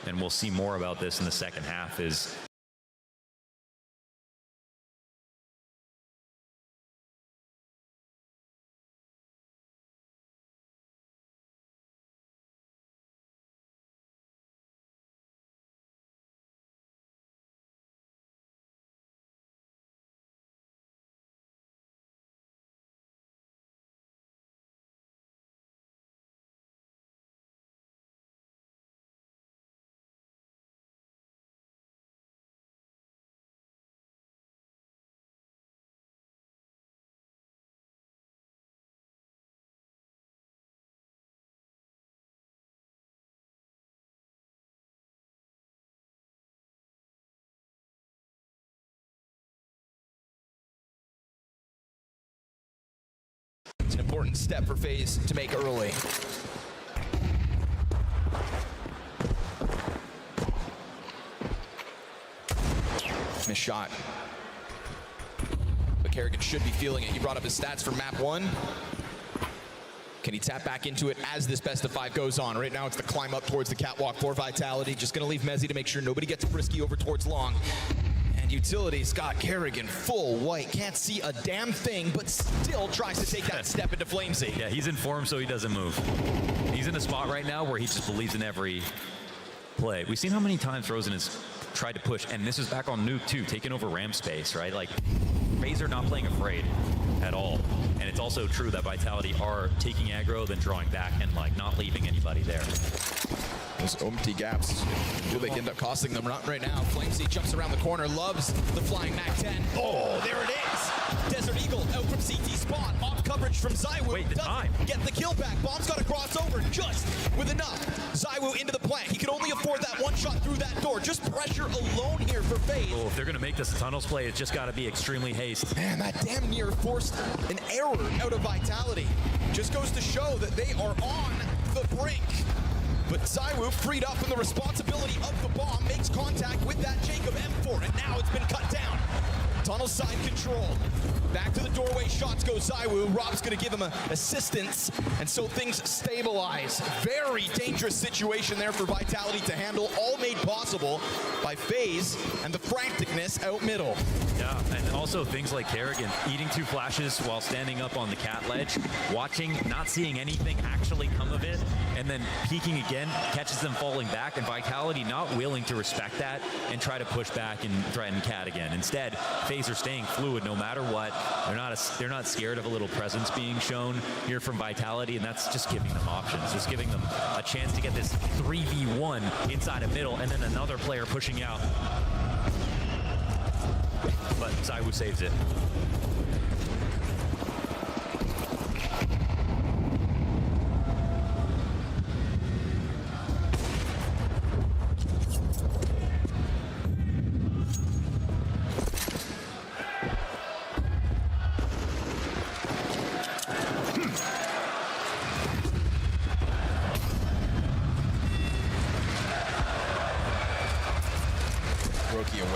and we'll see more about this in the second half, is It's an important step for FaZe to make early. Missed shot. But Kerrigan should be feeling it. He brought up his stats for map 1. Can he tap back into it as this best of 5 goes on? Right now it's the climb up towards the catwalk for Vitality. Just gonna leave Mezzy to make sure nobody gets frisky over towards long. Utility, Scott Kerrigan, full white, can't see a damn thing, but still tries to take that step into Flamesy. yeah, he's in form, so he doesn't move. He's in a spot right now where he just believes in every play. We've seen how many times Frozen has tried to push, and this is back on Nuke too, taking over ramp space, right? Like, FaZe are not playing afraid at all. And it's also true that Vitality are taking aggro, then drawing back, and like not leaving anybody there. Those empty gaps, will they end up costing them? Not right now. Flamesy jumps around the corner, loves the flying MAC-10. Oh, there it is! Desert Eagle out from CT spawn. Off coverage from ZywOo. Wait, the time. Get the kill back. Bomb's got to cross over just with enough. ZywOo into the plant. He can only afford that one shot through that door. Just pressure alone here for FaZe. Oh, if they're going to make this a tunnels play, it's just got to be extremely haste. Man, that damn near forced an error out of Vitality. Just goes to show that they are on the brink. But ZywOo, freed up from the responsibility of the bomb, makes contact with that Jacob M4, and now it's been cut down. Tunnel side control. Back to the doorway, shots go ZywOo. Rob's gonna give him assistance, and so things stabilize. Very dangerous situation there for Vitality to handle, all made possible by FaZe and the franticness out middle. Yeah, and also things like Kerrigan eating 2 flashes while standing up on the cat ledge, watching, not seeing anything actually come of it, and then peeking again, catches them falling back, and Vitality not willing to respect that and try to push back and threaten cat again. Instead, FaZe are staying fluid no matter what. They're not scared of a little presence being shown here from Vitality, and that's just giving them options, just giving them a chance to get this 3v1 inside a middle, and then another player pushing out. But ZywOo saves it.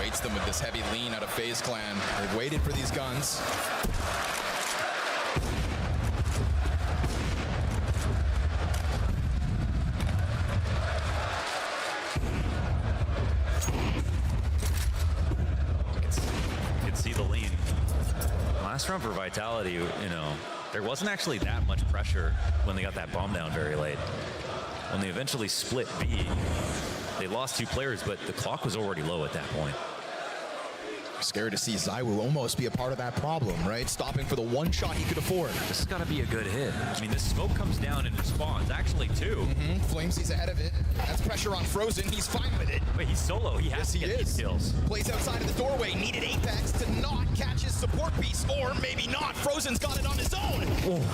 awaits them with this heavy lean out of FaZe Clan. They've waited for these guns. You can see the lean. Last round for Vitality, you know, there wasn't actually that much pressure when they got that bomb down very late. When they eventually split B, they lost 2 players, but the clock was already low at that point. Scared to see ZywOo almost be a part of that problem, right? Stopping for the one shot he could afford. This has got to be a good hit. I mean, this smoke comes down and responds. Actually, 2. Flamesy's ahead of it. That's pressure on Frozen. He's fine with it. Wait, he's solo. He has to get these kills. Plays outside of the doorway. Needed Apex to not catch his support piece, or maybe not. Frozen's got it on his own.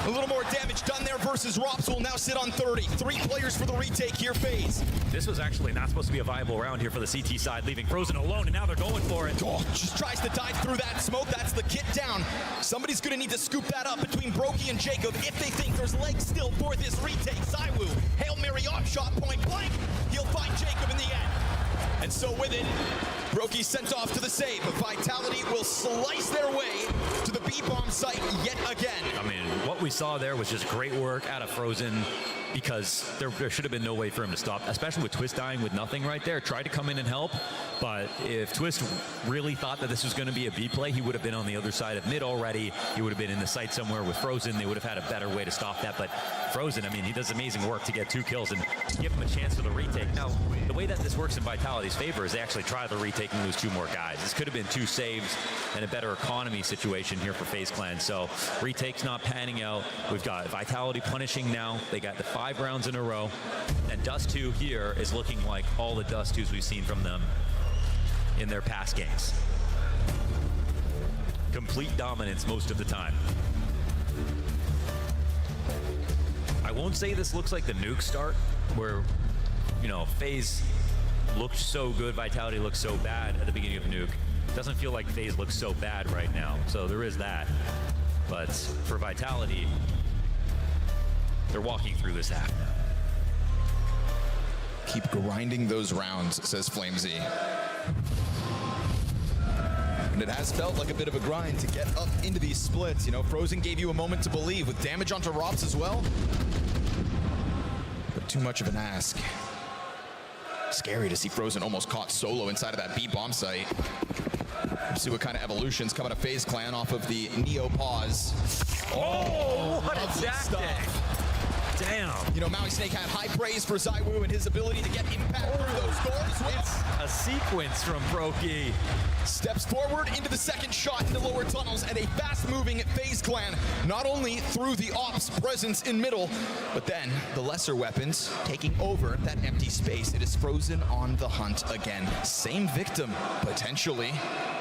A little more damage done there versus Rops will now sit on 30. 3 players for the retake here, FaZe. This was actually not supposed to be a viable round here for the CT side, leaving Frozen alone, and now they're going for it. Oh, just tries to dive through that smoke. That's the kit down. Somebody's going to need to scoop that up between Brokey and Jacob if they think there's legs still for this retake. ZywOo, Hail Mary off shot, point blank. He'll find Jacob in the end. And so with it, Brokey sent off to the save. Vitality will slice their way to the B-bomb site yet again. I mean, what we saw there was just great work out of Frozen, because there should have been no way for him to stop, especially with Twist dying with nothing right there. Tried to come in and help, but if Twist really thought that this was going to be a B play, he would have been on the other side of mid already. He would have been in the site somewhere with Frozen. They would have had a better way to stop that, but Frozen, I mean, he does amazing work to get 2 kills and give him a chance for the retake. Now, the way that this works in Vitality's favor is they actually try the retake and lose 2 more guys. This could have been 2 saves and a better economy situation here for FaZe Clan. So retake's not panning out. We've got Vitality punishing now. They got the 5 rounds in a row. And Dust 2 here is looking like all the Dust 2s we've seen from them in their past games. Complete dominance most of the time. I won't say this looks like the nuke start, where, you know, FaZe looked so good, Vitality looked so bad at the beginning of nuke. Doesn't feel like FaZe looks so bad right now, so there is that. But for Vitality, they're walking through this half now. Keep grinding those rounds, says Flamesy. And it has felt like a bit of a grind to get up into these splits. You know, Frozen gave you a moment to believe with damage onto Rops as well. But too much of an ask. Scary to see Frozen almost caught solo inside of that B-bomb site. See what kind of evolutions come out of FaZe Clan off of the Neo pause. Oh, what a tactic! Damn. You know, Maui Snake had high praise for ZywOo and his ability to get impact through those doors. It's a sequence from Brokey. Steps forward into the second shot into lower tunnels, and a fast-moving FaZe Clan, not only through the Ops presence in middle, but then the lesser weapons taking over that empty space. It is Frozen on the hunt again. Same victim, potentially.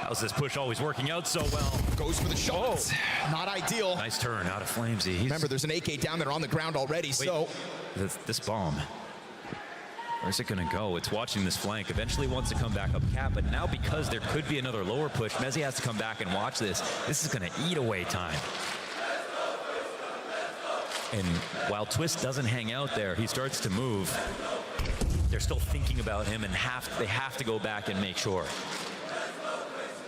How's this push always working out so well? Goes for the shots. Oh. Not ideal. Nice turn out of Flamesy. Remember, there's an AK down there on the ground already. Wait, so this bomb, where's it gonna go? It's watching this flank. Eventually wants to come back up cap, but now because there could be another lower push, Mezzy has to come back and watch this. This is gonna eat away time. And while Twist doesn't hang out there, he starts to move. They're still thinking about him, and they have to go back and make sure.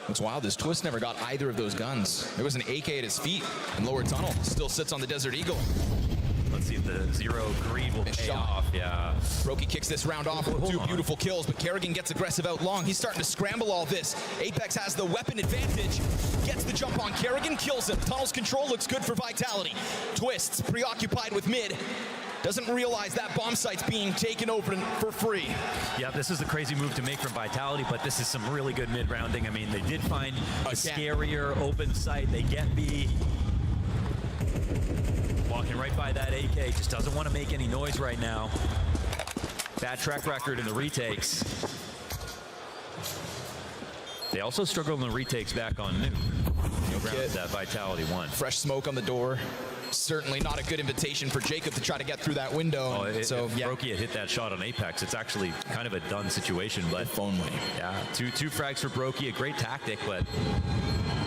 What's wild is Twist never got either of those guns. There was an AK at his feet in lower tunnel. Still sits on the Desert Eagle. Let's see if the zero greed will pay off. Yeah. Brokey kicks this round off with 2 beautiful kills, but Kerrigan gets aggressive out long. He's starting to scramble all this. Apex has the weapon advantage. Gets the jump on Kerrigan, kills him. Tunnel's control looks good for Vitality. Twist's preoccupied with mid. Doesn't realize that bomb site's being taken over for free. Yeah, this is a crazy move to make from Vitality, but this is some really good mid-rounding. I mean, they did find a scarier open site. They get B. Walking right by that AK, just doesn't want to make any noise right now. Bad track record in the retakes. They also struggled in the retakes back on new. That Vitality won. Fresh smoke on the door. Certainly not a good invitation for Jacob to try to get through that window. So if Brokey had hit that shot on Apex, it's actually kind of a done situation. But if only. Yeah, two frags for Brokey, a great tactic, but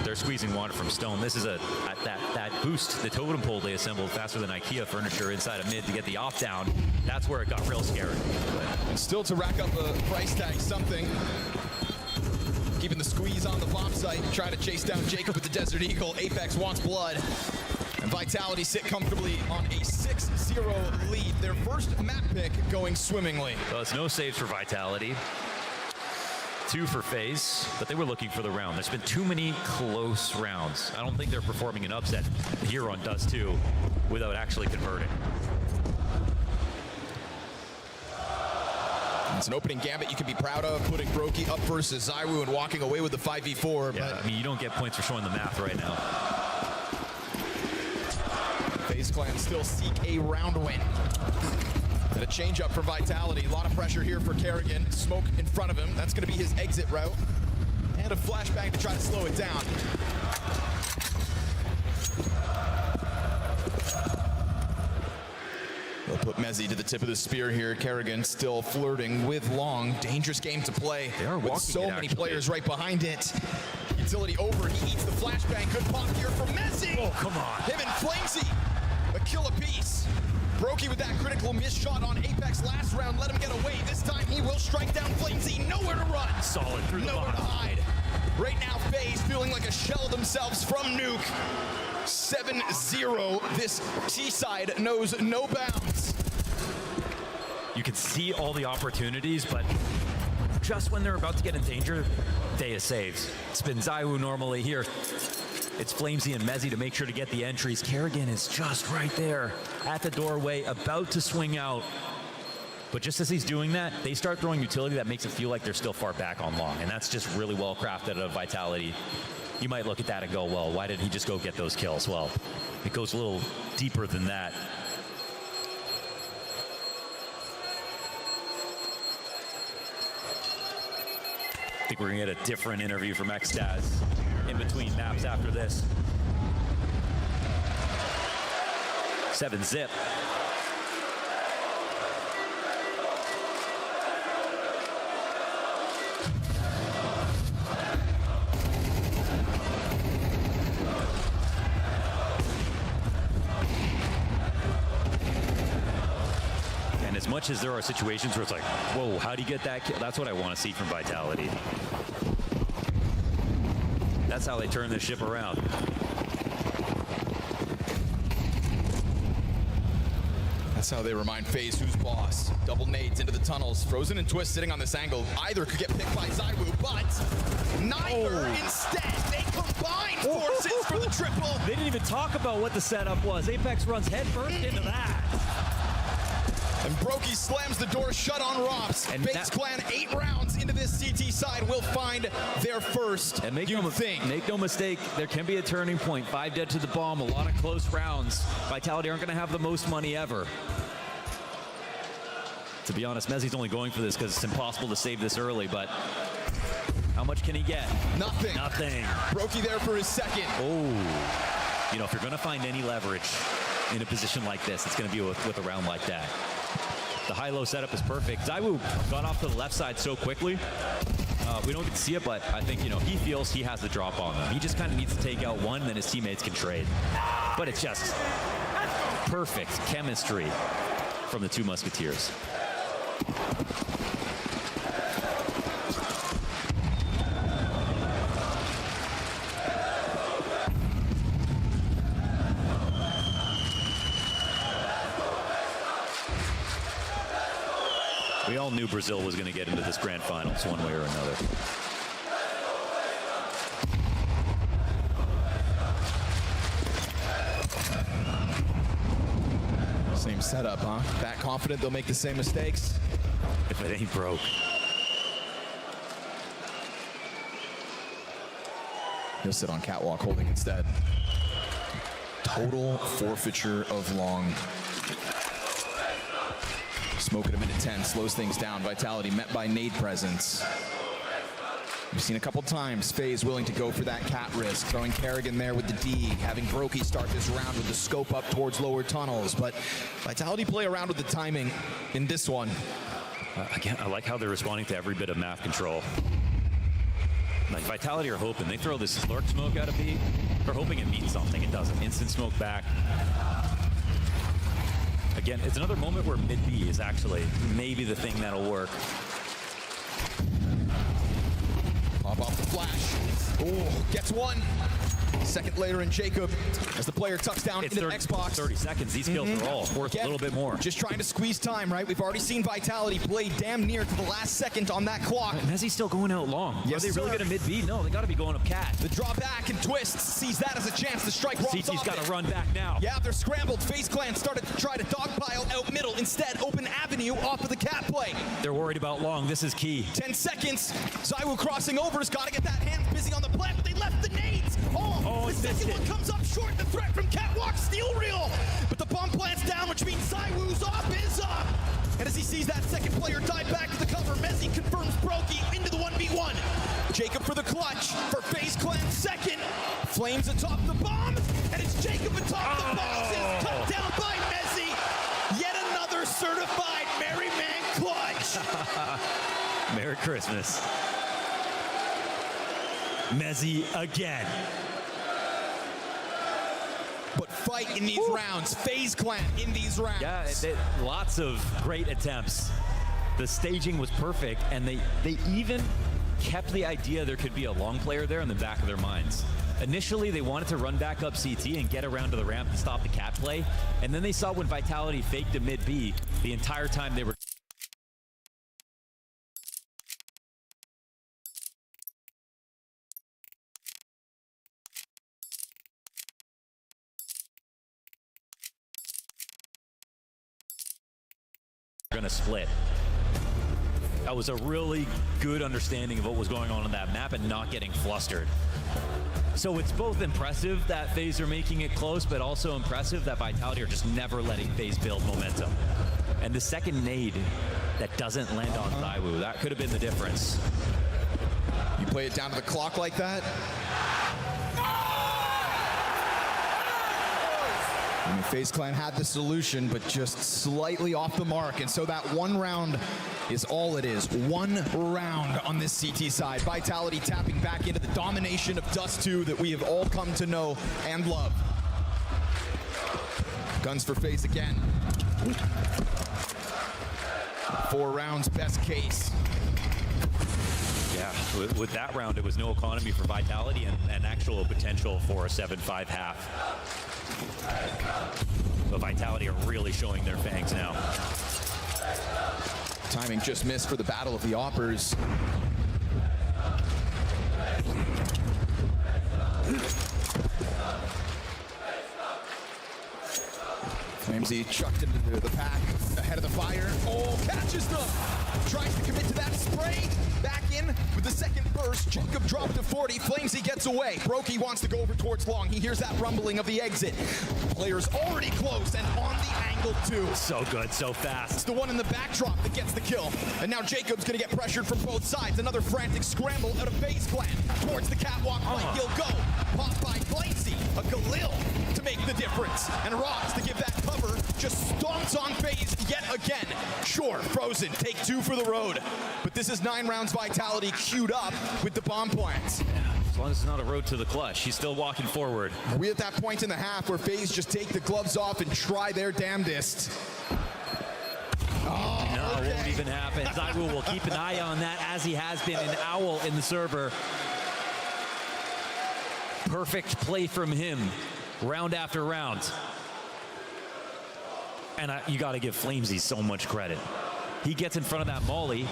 they're squeezing water from Stone. This is that boost, the totem pole they assembled faster than IKEA furniture inside of mid to get the off down. That's where it got real scary. And still to rack up a price tag, something. keeping the squeeze on the bomb site. Try to chase down Jacob with the Desert Eagle. Apex wants blood. And Vitality sit comfortably on a 6-0 lead. Their first map pick going swimmingly. So it's no saves for Vitality. 2 for FaZe, but they were looking for the round. There's been too many close rounds. I don't think they're performing an upset. The Huron does too, without actually converting. It's an opening gambit you can be proud of, putting Brokey up versus Zywoo and walking away with the 5v4. Yeah, but I mean, you don't get points for showing the math right now. FaZe Clan still seek a round win. And a change up for Vitality. A lot of pressure here for Kerrigan. Smoke in front of him. That's going to be his exit route. And a flashbang to try to slow it down. They'll put Mezzi to the tip of the spear here. Kerrigan still flirting with long. Dangerous game to play. They are with walking so it, many actually. players right behind it. Utility over. He eats the flashbang. Good pop here from Mezzi. Oh, come on. Him and Flamesy. A kill apiece. Brokey with that critical miss shot on Apex last round. Let him get away. This time he will strike down Flamesy. Nowhere to run. Solid through the Nowhere to bottom. hide. Right now, FaZe feeling like a shell of themselves from Nuke. 7-0. This T-side knows no bounds. You can see all the opportunities, but just when they're about to get in danger, Dea saves. It's been Zywoo normally here. It's Flamesy and Mezzi to make sure to get the entries. Kerrigan is just right there at the doorway, about to swing out. But just as he's doing that, they start throwing utility that makes it feel like they're still far back on long. And that's just really well crafted out of Vitality. You might look at that and go, well, why didn't he just go get those kills? Well, it goes a little deeper than that. I think we're gonna get a different interview from Xtaz in between maps after this. 7-zip. And as much as there are situations where it's like, whoa, how do you get that kill? That's what I want to see from Vitality. That's how they turn this ship around. That's how they remind FaZe who's boss. Double nades into the tunnels. Frozen and Twist sitting on this angle. Either could get picked by Zywoo, but neither. Instead, they combine forces for the triple. They didn't even talk about what the setup was. Apex runs headfirst into that. And Brokey slams the door shut on Rops. And FaZe Clan 8 rounds into this CT side will find their first. And make no mistake, there can be a turning point. 5 dead to the bomb, a lot of close rounds. Vitality aren't going to have the most money ever. To be honest, Mezzi's only going for this because it's impossible to save this early, but how much can he get? Nothing. Nothing. Brokey there for his second. Oh. You know, if you're going to find any leverage in a position like this, it's going to be with a round like that. The high-low setup is perfect. Zywoo got off to the left side so quickly. We don't get to see it, but I think, you know, he feels he has the drop on him. He just kind of needs to take out one, then his teammates can trade. But it's just perfect chemistry from the two Musketeers. We all knew Brazil was going to get into this grand finals one way or another. Same setup, huh? That confident they'll make the same mistakes? If it ain't broke. He'll sit on catwalk holding instead. Total forfeiture of long. Smoke at a minute 10 slows things down. Vitality met by nade presence. We've seen a couple times FaZe willing to go for that cat risk, throwing Kerrigan there with the D, having Brokey start this round with the scope up towards lower tunnels. But Vitality play around with the timing in this one. Again, I like how they're responding to every bit of map control. Like Vitality are hoping they throw this lurk smoke out of B. They're hoping it means something. It doesn't. Instant smoke back. Again, it's another moment where mid-B is actually maybe the thing that'll work. Pop off the flash. Oh, gets one. Second later in Jacob as the player tucks down into the Xbox. 30 seconds. These kills are all worth a little bit more. Just trying to squeeze time, right? We've already seen Vitality play damn near to the last second on that clock. Mezzi's still going out long. Yes, Are they really going to mid-B? No, they got to be going up cat. The draw back and Twist sees that as a chance to strike Rob's CT's got to run back now. Yeah, they're scrambled. FaZe Clan started to try to dogpile out middle. Instead, open avenue off of the cat play. They're worried about long. This is key. 10 seconds. Zywoo crossing over. Has got to get that hand busy on the plant, but they left the nades. Oh, the second one comes up short. The threat from Catwalk, steel reel. But the bomb plant's down, which means Zywoo's off is up. And as he sees that second player dive back to the cover, Mezzi confirms Brokey into the 1v1. Jacob for the clutch for FaZe Clan second. Flames atop the bomb, and it's Jacob atop the boxes. Cut down by Mezzi. Yet another certified Merry Man clutch. Merry Christmas. Mezzi again. But fight in these rounds. FaZe Clan in these rounds. Yeah, lots of great attempts. The staging was perfect, and they even kept the idea there could be a long player there in the back of their minds. Initially, they wanted to run back up CT and get around to the ramp and stop the cat play, and then they saw when Vitality faked a mid-B, the entire time they were gonna split. That was a really good understanding of what was going on that map and not getting flustered. So it's both impressive that FaZe are making it close, but also impressive that Vitality are just never letting FaZe build momentum. And the second nade that doesn't land on Zywoo, that could have been the difference. You play it down to the clock like that. I mean, FaZe Clan had the solution, but just slightly off the mark. And so that one round is all it is. One round on this CT side. Vitality tapping back into the domination of Dust 2 that we have all come to know and love. Guns for FaZe again. 4 rounds, best case. Yeah, with that round, it was no economy for Vitality and actual potential for a 7-5 half. But Vitality are really showing their fangs now. Timing just missed for the Battle of the Oppers. Flamesy chucked into the pack, ahead of the fire. Oh, catches them! Tries to commit to that spray. Back in with the second burst. Jacob dropped to 40. Flamesy gets away. Brokey wants to go over towards long. He hears that rumbling of the exit. Player's already close and on the angle too. So good, so fast. It's the one in the backdrop that gets the kill. And now Jacob's gonna get pressured from both sides. Another frantic scramble out of FaZe Clan. Towards the catwalk, he'll go. Popped by Flamesy. A Galil to make the difference. And Ross to give that cover. Just stomps on FaZe yet again. Sure, Frozen, take 2 for the road. But this is 9 rounds Vitality queued up with the bomb plants. As long as it's not a road to the clutch, he's still walking forward. Are we at that point in the half where FaZe just take the gloves off and try their damnedest? Oh, no, it won't even happen. Zywoo will keep an eye on that as he has been an owl in the server. Perfect play from him, round after round. And you got to give Flamesy so much credit. He gets in front of that molly,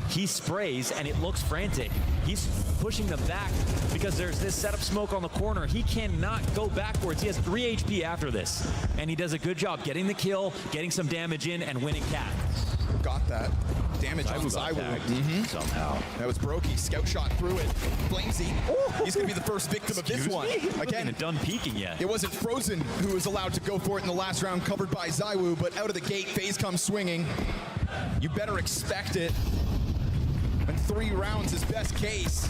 he sprays, and it looks frantic. He's pushing them back because there's this setup smoke on the corner. He cannot go backwards. He has 3 HP after this, and he does a good job getting the kill, getting some damage in, and winning cat. Got that. Damage on Zywoo. Somehow. That was Brokey. Scout shot through it. Flamesy. He's going to be the first victim of this one. Again, done peeking yet. It wasn't Frozen who was allowed to go for it in the last round, covered by Zywoo, but out of the gate, FaZe comes swinging. You better expect it. And 3 rounds is best case.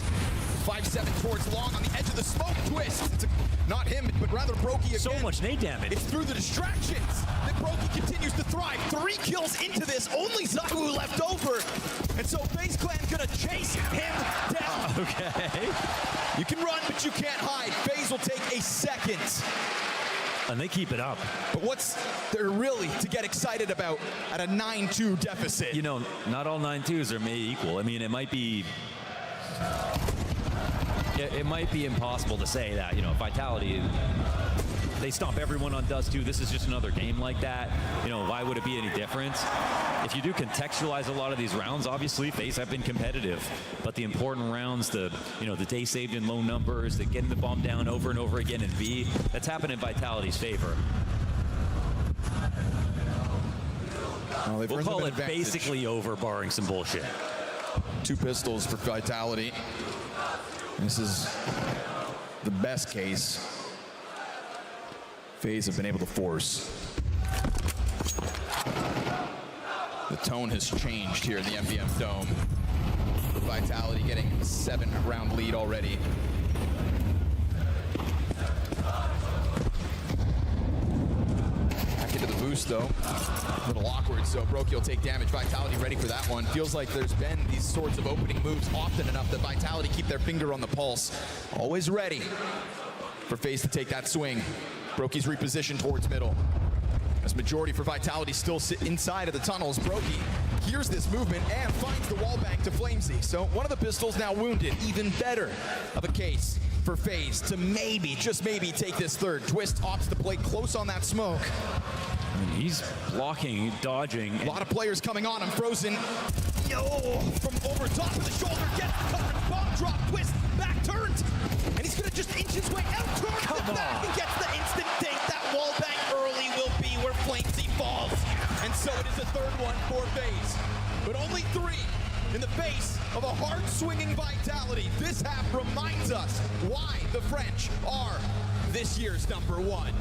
5-7 towards long on the edge of the smoke twist. It's not him, but rather Brokey again. So much nade damage. It's through the distractions that Brokey continues to thrive. 3 kills into this, only Zywoo left over. And so FaZe Clan gonna chase him down. Okay. You can run, but you can't hide. FaZe will take a second. And they keep it up. But what's there really to get excited about at a 9-2 deficit? You know, not all 9-2s are made equal. I mean, it might be it might be impossible to say that, you know, Vitality, they stomp everyone on Dust 2. This is just another game like that. You know, why would it be any different? If you do contextualize a lot of these rounds, obviously FaZe have been competitive, but the important rounds, the day saved in low numbers, the getting the bomb down over and over again in B, that's happened in Vitality's favor. Well, We'll call it basically over, barring some bullshit. 2 pistols for Vitality. This is the best case FaZe have been able to force. The tone has changed here in the MVM Dome. Vitality getting a 7-round lead already. Back into the boost though. A little awkward, so Brokey will take damage. Vitality ready for that one. Feels like there's been these sorts of opening moves often enough that Vitality keep their finger on the pulse. Always ready for FaZe to take that swing. Brokey's repositioned towards middle. As majority for Vitality still sit inside of the tunnels, Brokey hears this movement and finds the wall bank to Flamesy. So one of the pistols now wounded. Even better of a case for FaZe to maybe, just maybe, take this third. Twist opts to play close on that smoke. I mean, he's blocking, dodging. A lot of players coming on him. Frozen. Yo, from over top of the shoulder, gets the coverage. Bomb drop, Twist, back turned. And he's gonna just inch his way out, turns the back, and gets the instant take. That wall bang early will be where Flamesy falls. And so it is a third one for FaZe. But only 3 in the face of a hard-swinging Vitality. This half reminds us why the French are this year's #1.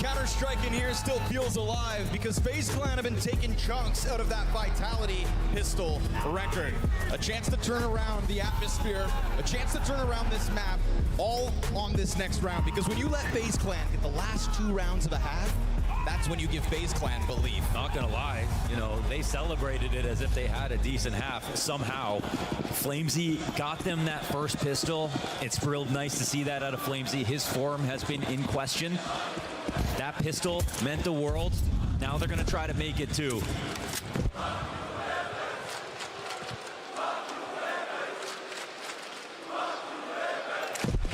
Counter-Strike in here still feels alive because FaZe Clan have been taking chunks out of that Vitality pistol record. A chance to turn around the atmosphere, a chance to turn around this map, all on this next round. Because when you let FaZe Clan get the last 2 rounds of a half, that's when you give FaZe Clan belief. Not gonna lie, you know, they celebrated it as if they had a decent half somehow. Flamesy got them that first pistol. It's real nice to see that out of Flamesy. His form has been in question. That pistol meant the world. Now they're gonna try to make it too.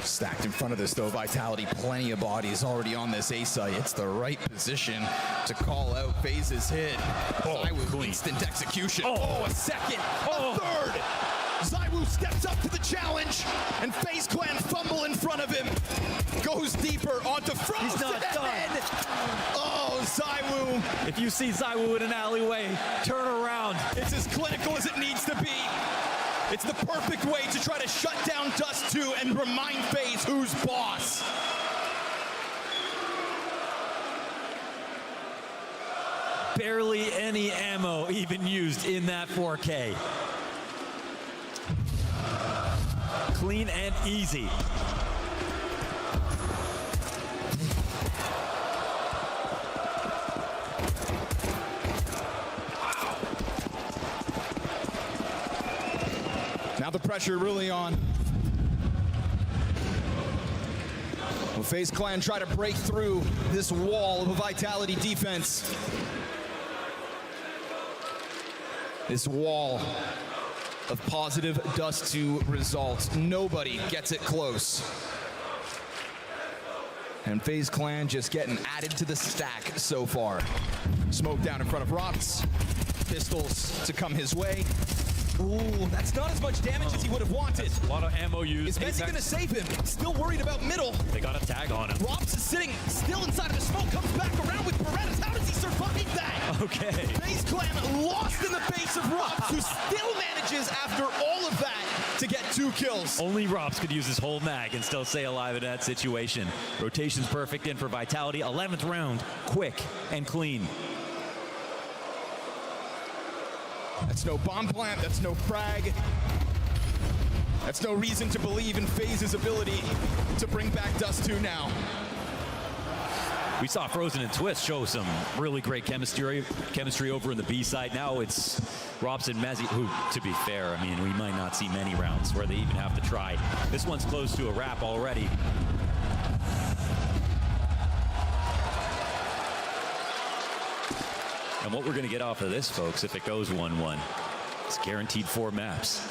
Stacked in front of this though, Vitality, plenty of bodies already on this A site. It's the right position to call out FaZe's hit. I was instant execution. Oh, a second, a third. ZywOo steps up to the challenge, and FaZe Clan fumble in front of him. Goes deeper onto Froze. He's not done. Oh, ZywOo. If you see ZywOo in an alleyway, turn around. It's as clinical as it needs to be. It's the perfect way to try to shut down Dust 2 and remind FaZe who's boss. Barely any ammo even used in that 4K. Clean and easy. Now the pressure really on. Will FaZe Clan try to break through this wall of a Vitality defense? This wall of positive Dust 2 results. Nobody gets it close. And FaZe Clan just getting added to the stack so far. Smoke down in front of Rots. Pistols to come his way. Ooh, that's not as much damage as he would have wanted. That's a lot of ammo used. Is Messi gonna save him? Still worried about middle. They got a tag on him. Rops is sitting still inside of the smoke, comes back around with Berettas. How does he survive that? Okay. FaZe Clan lost in the face of Rops, who still manages after all of that to get 2 kills. Only Rops could use his whole mag and still stay alive in that situation. Rotation's perfect in for Vitality. 11th round, quick and clean. That's no bomb plant, that's no frag. That's no reason to believe in FaZe's ability to bring back Dust 2 now. We saw Frozen and Twist show some really great chemistry over in the B side. Now it's Robs and Mezzi, who, to be fair, I mean, we might not see many rounds where they even have to try. This one's close to a wrap already. And what we're going to get off of this, folks, if it goes 1-1, it's guaranteed 4 maps.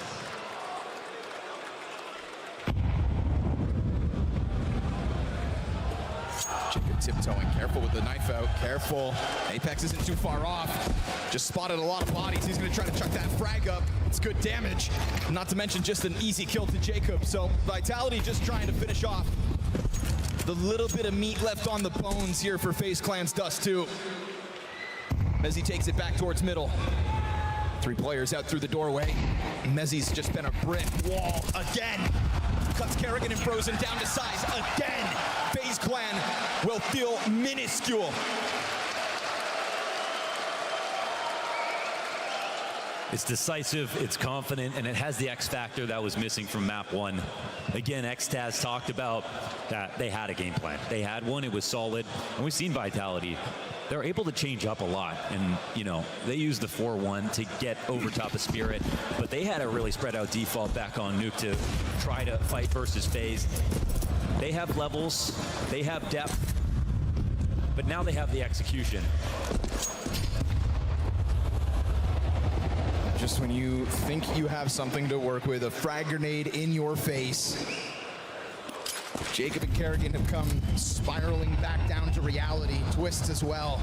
Jacob tiptoeing, careful with the knife out, careful. Apex isn't too far off. Just spotted a lot of bodies. He's going to try to chuck that frag up. It's good damage. Not to mention just an easy kill to Jacob. So Vitality just trying to finish off the little bit of meat left on the bones here for FaZe Clan's Dust 2. Mezzi takes it back towards middle. 3 players out through the doorway. Mezzi's just been a brick wall again. Cuts Kerrigan and Frozen down to size again. FaZe Clan will feel minuscule. It's decisive, it's confident, and it has the X factor that was missing from map 1. Again, Xtaz talked about that they had a game plan. They had one, it was solid, and we've seen Vitality. They're able to change up a lot, and you know, they used the 4-1 to get over top of Spirit, but they had a really spread out default back on Nuke to try to fight versus FaZe. They have levels, they have depth, but now they have the execution. Just when you think you have something to work with, a frag grenade in your face. Jacob and Kerrigan have come spiraling back down to reality. Twists as well.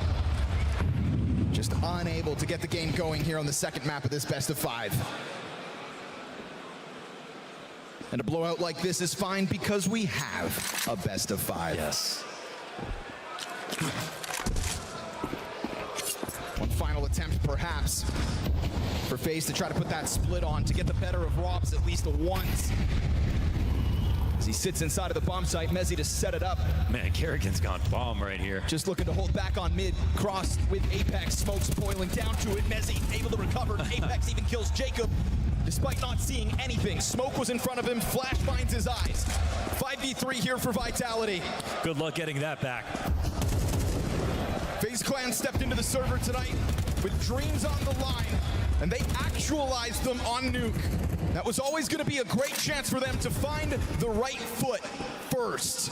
Just unable to get the game going here on the second map of this best of 5. And a blowout like this is fine because we have a best of 5. Yes. One final attempt, perhaps, for FaZe to try to put that split on to get the better of Robs at least once. As he sits inside of the bomb site, Mezzi to set it up. Man, Kerrigan's gone bomb right here. Just looking to hold back on mid, crossed with Apex. Smoke's boiling down to it. Mezzi able to recover. Apex even kills Jacob, despite not seeing anything. Smoke was in front of him. Flash finds his eyes. 5v3 here for Vitality. Good luck getting that back. FaZe Clan stepped into the server tonight with dreams on the line, and they actualized them on Nuke. That was always going to be a great chance for them to find the right foot first.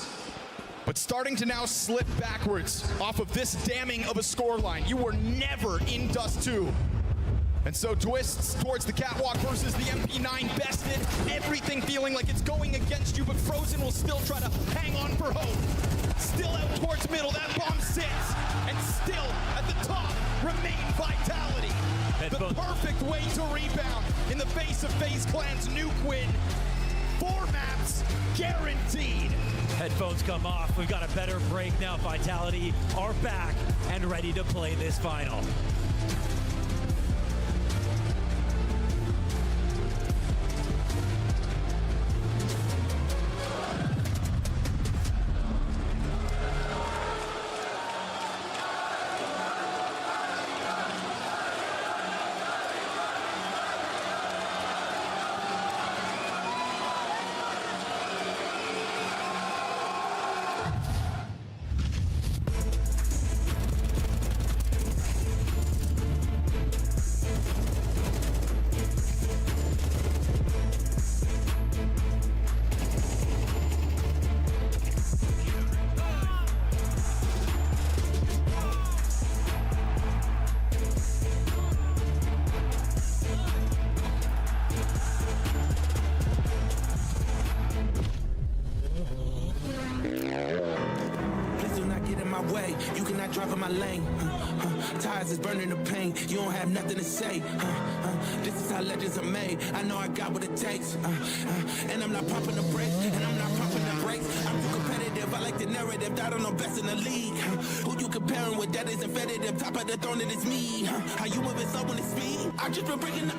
But starting to now slip backwards off of this damning of a scoreline. You were never in Dust 2. And so twists towards the catwalk versus the MP9 bested. Everything feeling like it's going against you, but Frozen will still try to hang on for hope. Still out towards middle, that bomb sits. And still at the top remain vitality. The perfect way to rebound in the face of FaZe Clan's nuke win. 4 maps guaranteed. Headphones come off. We've got a better break now. Vitality are back and ready to play this final. You cannot drive in my lane. Tires is burning the pain. You don't have nothing to say. This is how legends are made. I know I got what it takes. And I'm not pumping the brakes. And I'm not pumping the brakes. I'm too competitive. I like the narrative. I don't know best in the league. Who you comparing with? That is infinitive. Top of the throne, it is me. How you moving so when it's speed? I just been bringing the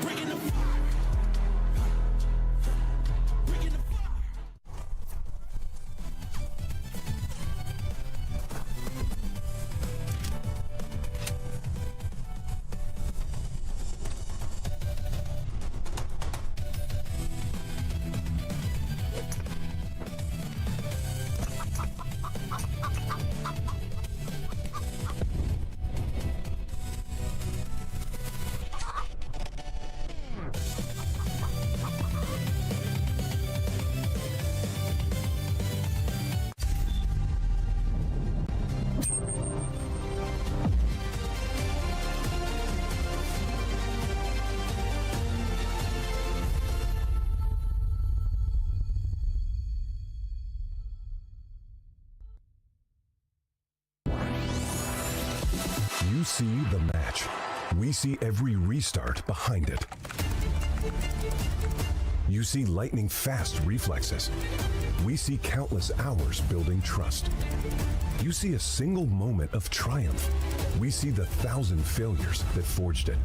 You see the match. We see every restart behind it. You see lightning fast reflexes. We see countless hours building trust. You see a single moment of triumph. We see the 1,000 failures that forged it.